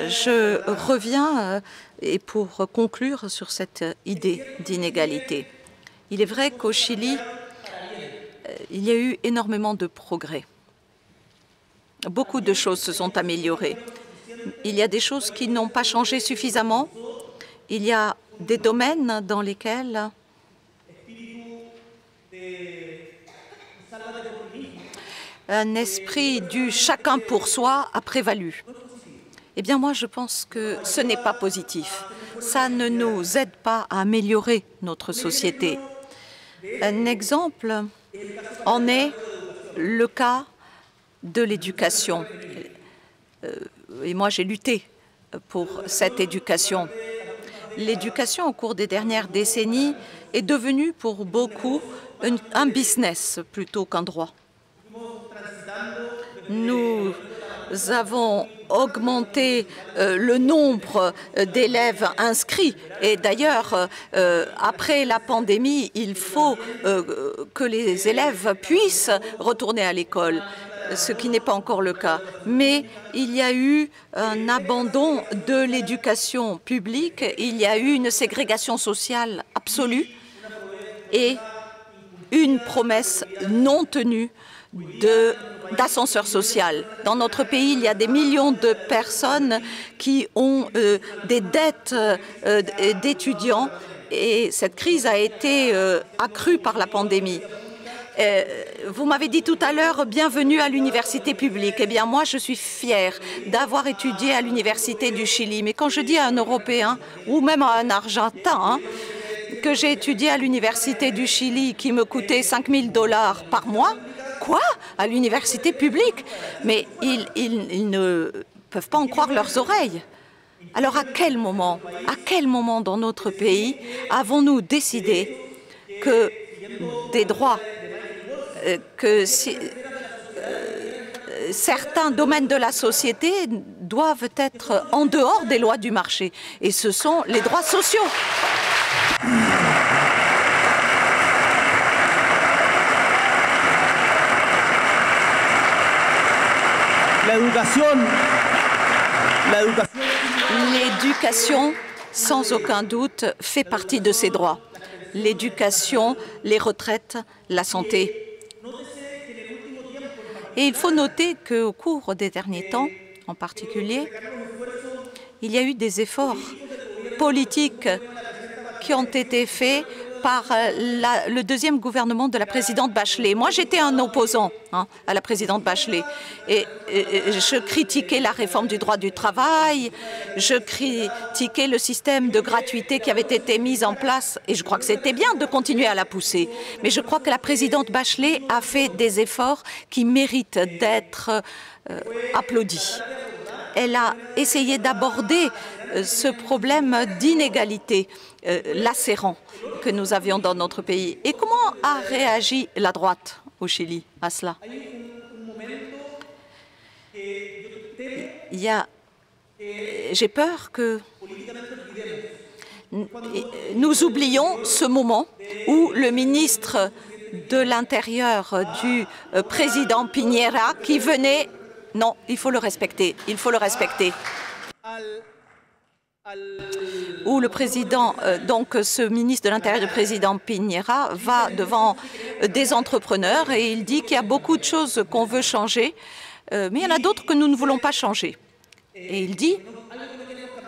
Je reviens, et pour conclure sur cette idée d'inégalité. Il est vrai qu'au Chili, il y a eu énormément de progrès. Beaucoup de choses se sont améliorées. Il y a des choses qui n'ont pas changé suffisamment. Il y a des domaines dans lesquels un esprit du chacun pour soi a prévalu. Eh bien, moi, je pense que ce n'est pas positif. Ça ne nous aide pas à améliorer notre société. Un exemple en est le cas de l'éducation. Et moi, j'ai lutté pour cette éducation. L'éducation, au cours des dernières décennies, est devenue pour beaucoup un business plutôt qu'un droit. Nous avons augmenté le nombre d'élèves inscrits. Et d'ailleurs, après la pandémie, il faut que les élèves puissent retourner à l'école, ce qui n'est pas encore le cas. Mais il y a eu un abandon de l'éducation publique, il y a eu une ségrégation sociale absolue et une promesse non tenue d'ascenseur social. Dans notre pays, il y a des millions de personnes qui ont des dettes d'étudiants et cette crise a été accrue par la pandémie. Vous m'avez dit tout à l'heure, bienvenue à l'université publique. Eh bien, moi, je suis fière d'avoir étudié à l'université du Chili. Mais quand je dis à un Européen ou même à un Argentin que j'ai étudié à l'université du Chili qui me coûtait 5 000 $ par mois, quoi? À l'université publique? Mais ils ne peuvent pas en croire leurs oreilles. Alors à quel moment dans notre pays avons-nous décidé que des droits, certains domaines de la société doivent être en dehors des lois du marché? Et ce sont les droits sociaux. L'éducation, sans aucun doute, fait partie de ces droits. L'éducation, les retraites, la santé. Et il faut noter qu'au cours des derniers temps, en particulier, il y a eu des efforts politiques qui ont été faits par le deuxième gouvernement de la présidente Bachelet. Moi, j'étais un opposant à la présidente Bachelet. Et je critiquais la réforme du droit du travail, je critiquais le système de gratuité qui avait été mis en place. Et je crois que c'était bien de continuer à la pousser. Mais je crois que la présidente Bachelet a fait des efforts qui méritent d'être applaudis. Elle a essayé d'aborder ce problème d'inégalité lacérant que nous avions dans notre pays. Et comment a réagi la droite au Chili à cela? J'ai peur que nous oublions ce moment où le ministre de l'Intérieur du président Piñera qui venait... Non, il faut le respecter, il faut le respecter. Où le président, donc ce ministre de l'Intérieur du président Piñera, va devant des entrepreneurs et il dit qu'il y a beaucoup de choses qu'on veut changer, mais il y en a d'autres que nous ne voulons pas changer. Et il dit,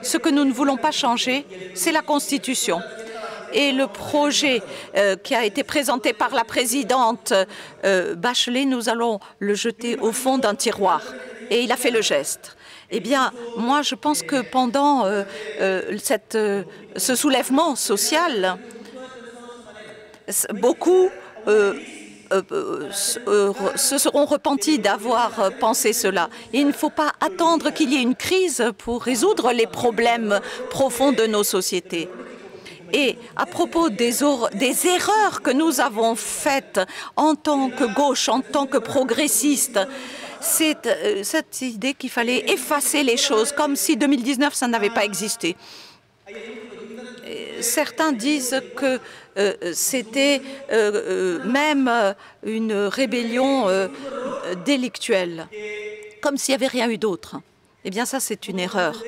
ce que nous ne voulons pas changer, c'est la Constitution. Et le projet qui a été présenté par la présidente Bachelet, nous allons le jeter au fond d'un tiroir. Et il a fait le geste. Eh bien, moi, je pense que pendant ce soulèvement social, beaucoup se seront repentis d'avoir pensé cela. Il ne faut pas attendre qu'il y ait une crise pour résoudre les problèmes profonds de nos sociétés. Et à propos des erreurs que nous avons faites en tant que gauche, en tant que progressiste, c'est cette idée qu'il fallait effacer les choses, comme si 2019, ça n'avait pas existé. Certains disent que c'était même une rébellion délictuelle, comme s'il n'y avait rien eu d'autre. Eh bien, ça, c'est une erreur.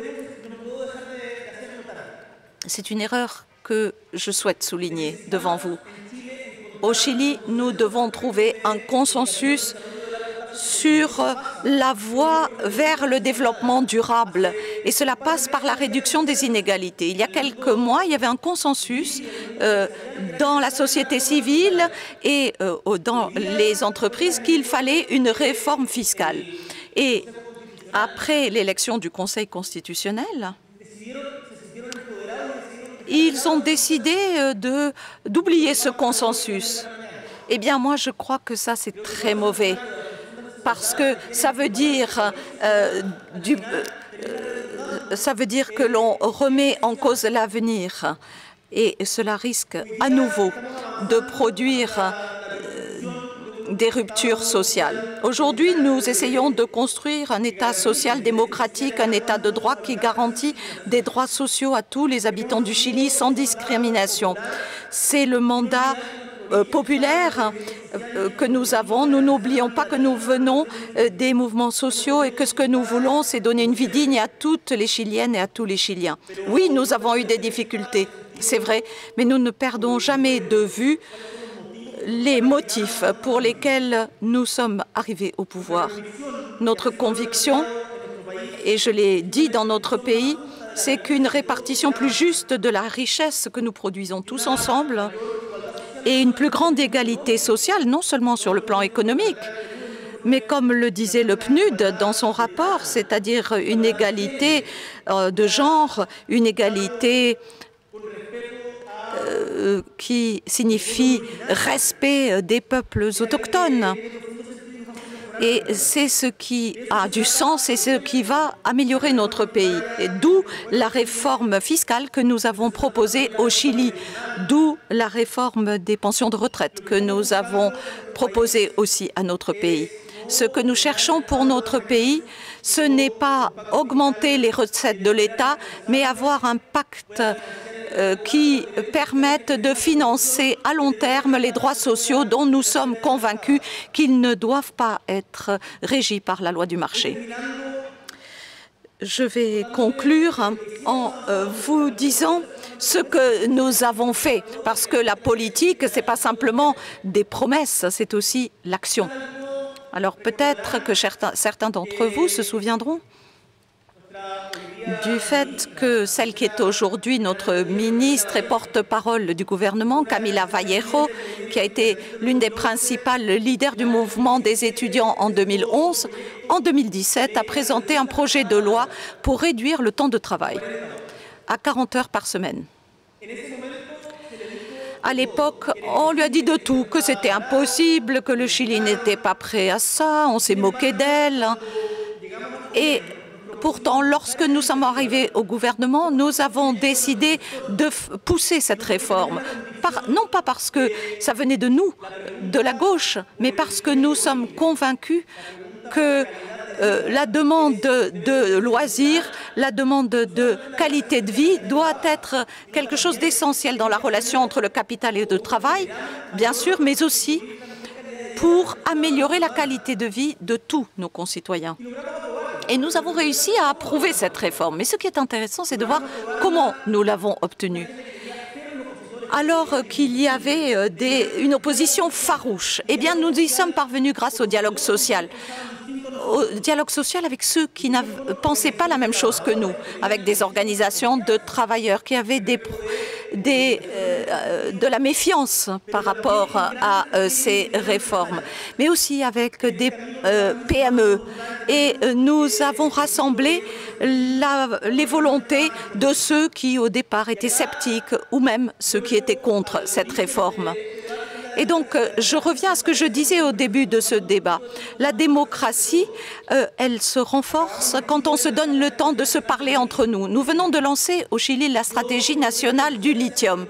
C'est une erreur que je souhaite souligner devant vous. Au Chili, nous devons trouver un consensus sur la voie vers le développement durable. Et cela passe par la réduction des inégalités. Il y a quelques mois, il y avait un consensus dans la société civile et dans les entreprises qu'il fallait une réforme fiscale. Et après l'élection du Conseil constitutionnel, ils ont décidé d'oublier ce consensus. Eh bien, moi, je crois que ça, c'est très mauvais, parce que ça veut dire, que l'on remet en cause l'avenir, et cela risque à nouveau de produire des ruptures sociales. Aujourd'hui, nous essayons de construire un État social démocratique, un État de droit qui garantit des droits sociaux à tous les habitants du Chili sans discrimination. C'est le mandat populaire que nous avons. Nous n'oublions pas que nous venons des mouvements sociaux et que ce que nous voulons, c'est donner une vie digne à toutes les Chiliennes et à tous les Chiliens. Oui, nous avons eu des difficultés, c'est vrai, mais nous ne perdons jamais de vue les motifs pour lesquels nous sommes arrivés au pouvoir. Notre conviction, et je l'ai dit dans notre pays, c'est qu'une répartition plus juste de la richesse que nous produisons tous ensemble et une plus grande égalité sociale, non seulement sur le plan économique, mais comme le disait le PNUD dans son rapport, c'est-à-dire une égalité de genre, une égalité qui signifie respect des peuples autochtones. Et c'est ce qui a du sens et ce qui va améliorer notre pays. D'où la réforme fiscale que nous avons proposée au Chili, d'où la réforme des pensions de retraite que nous avons proposée aussi à notre pays. Ce que nous cherchons pour notre pays, ce n'est pas augmenter les recettes de l'État, mais avoir un pacte qui permettent de financer à long terme les droits sociaux dont nous sommes convaincus qu'ils ne doivent pas être régis par la loi du marché. Je vais conclure en vous disant ce que nous avons fait, parce que la politique, ce n'est pas simplement des promesses, c'est aussi l'action. Alors peut-être que certains d'entre vous se souviendront du fait que celle qui est aujourd'hui notre ministre et porte-parole du gouvernement, Camila Vallejo, qui a été l'une des principales leaders du mouvement des étudiants en 2011, en 2017 a présenté un projet de loi pour réduire le temps de travail à 40 heures par semaine. À l'époque, on lui a dit de tout, que c'était impossible, que le Chili n'était pas prêt à ça, on s'est moqué d'elle. Et pourtant, lorsque nous sommes arrivés au gouvernement, nous avons décidé de pousser cette réforme. Non pas parce que ça venait de nous, de la gauche, mais parce que nous sommes convaincus que la demande de loisirs, la demande de qualité de vie doit être quelque chose d'essentiel dans la relation entre le capital et le travail, bien sûr, mais aussi pour améliorer la qualité de vie de tous nos concitoyens. Et nous avons réussi à approuver cette réforme. Mais ce qui est intéressant, c'est de voir comment nous l'avons obtenue. Alors qu'il y avait une opposition farouche, eh bien, nous y sommes parvenus grâce au dialogue social. Au dialogue social avec ceux qui ne pensaient pas la même chose que nous, avec des organisations de travailleurs qui avaient de la méfiance par rapport à ces réformes, mais aussi avec des PME. Et nous avons rassemblé les volontés de ceux qui, au départ, étaient sceptiques ou même ceux qui étaient contre cette réforme. Et donc, je reviens à ce que je disais au début de ce débat. La démocratie, elle se renforce quand on se donne le temps de se parler entre nous. Nous venons de lancer au Chili la stratégie nationale du lithium.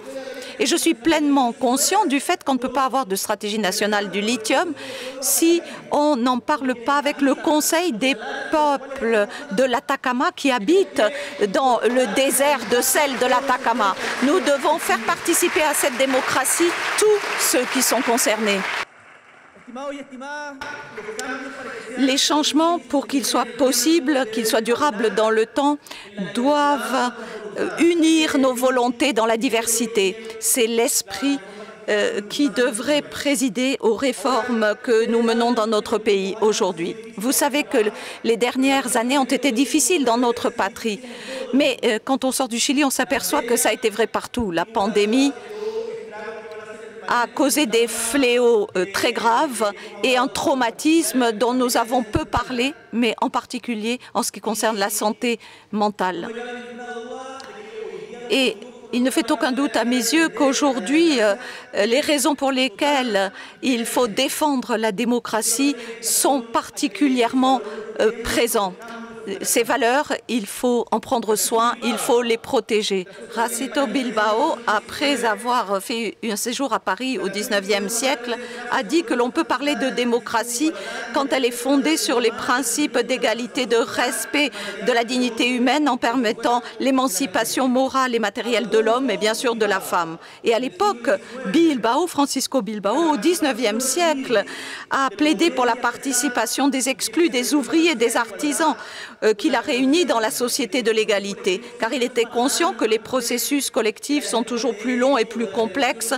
Et je suis pleinement conscient du fait qu'on ne peut pas avoir de stratégie nationale du lithium si on n'en parle pas avec le Conseil des peuples de l'Atacama qui habitent dans le désert de sel de l'Atacama. Nous devons faire participer à cette démocratie tous ceux qui sont concernés. Les changements, pour qu'ils soient possibles, qu'ils soient durables dans le temps, doivent unir nos volontés dans la diversité. C'est l'esprit qui devrait présider aux réformes que nous menons dans notre pays aujourd'hui. Vous savez que les dernières années ont été difficiles dans notre patrie, mais quand on sort du Chili, on s'aperçoit que ça a été vrai partout. La pandémie a causé des fléaux très graves et un traumatisme dont nous avons peu parlé, mais en particulier en ce qui concerne la santé mentale. Et il ne fait aucun doute à mes yeux qu'aujourd'hui, les raisons pour lesquelles il faut défendre la démocratie sont particulièrement présentes. Ces valeurs, il faut en prendre soin, il faut les protéger. Racito Bilbao, après avoir fait un séjour à Paris au XIXe siècle, a dit que l'on peut parler de démocratie quand elle est fondée sur les principes d'égalité, de respect de la dignité humaine en permettant l'émancipation morale et matérielle de l'homme et bien sûr de la femme. Et à l'époque, Bilbao, Francisco Bilbao, au XIXe siècle, a plaidé pour la participation des exclus, des ouvriers, des artisans, qu'il a réunis dans la société de l'égalité, car il était conscient que les processus collectifs sont toujours plus longs et plus complexes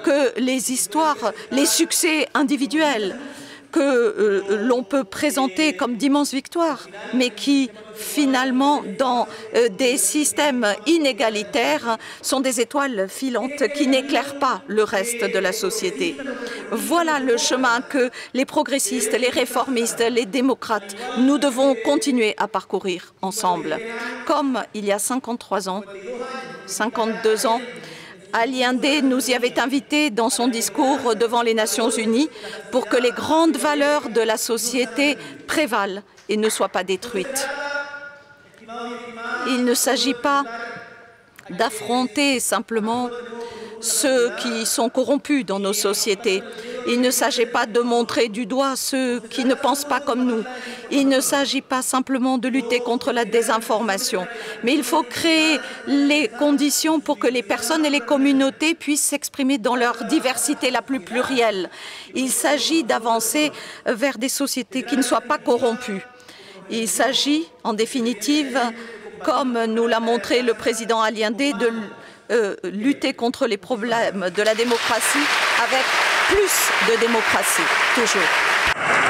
que les histoires, les succès individuels que l'on peut présenter comme d'immenses victoires, mais qui finalement, dans des systèmes inégalitaires, sont des étoiles filantes qui n'éclairent pas le reste de la société. Voilà le chemin que les progressistes, les réformistes, les démocrates, nous devons continuer à parcourir ensemble. Comme il y a 53 ans, 52 ans, Allende nous y avait invités dans son discours devant les Nations Unies pour que les grandes valeurs de la société prévalent et ne soient pas détruites. Il ne s'agit pas d'affronter simplement ceux qui sont corrompus dans nos sociétés. Il ne s'agit pas de montrer du doigt ceux qui ne pensent pas comme nous. Il ne s'agit pas simplement de lutter contre la désinformation, mais il faut créer les conditions pour que les personnes et les communautés puissent s'exprimer dans leur diversité la plus plurielle. Il s'agit d'avancer vers des sociétés qui ne soient pas corrompues. Il s'agit, en définitive, comme nous l'a montré le président Allende, de lutter contre les problèmes de la démocratie avec plus de démocratie, toujours.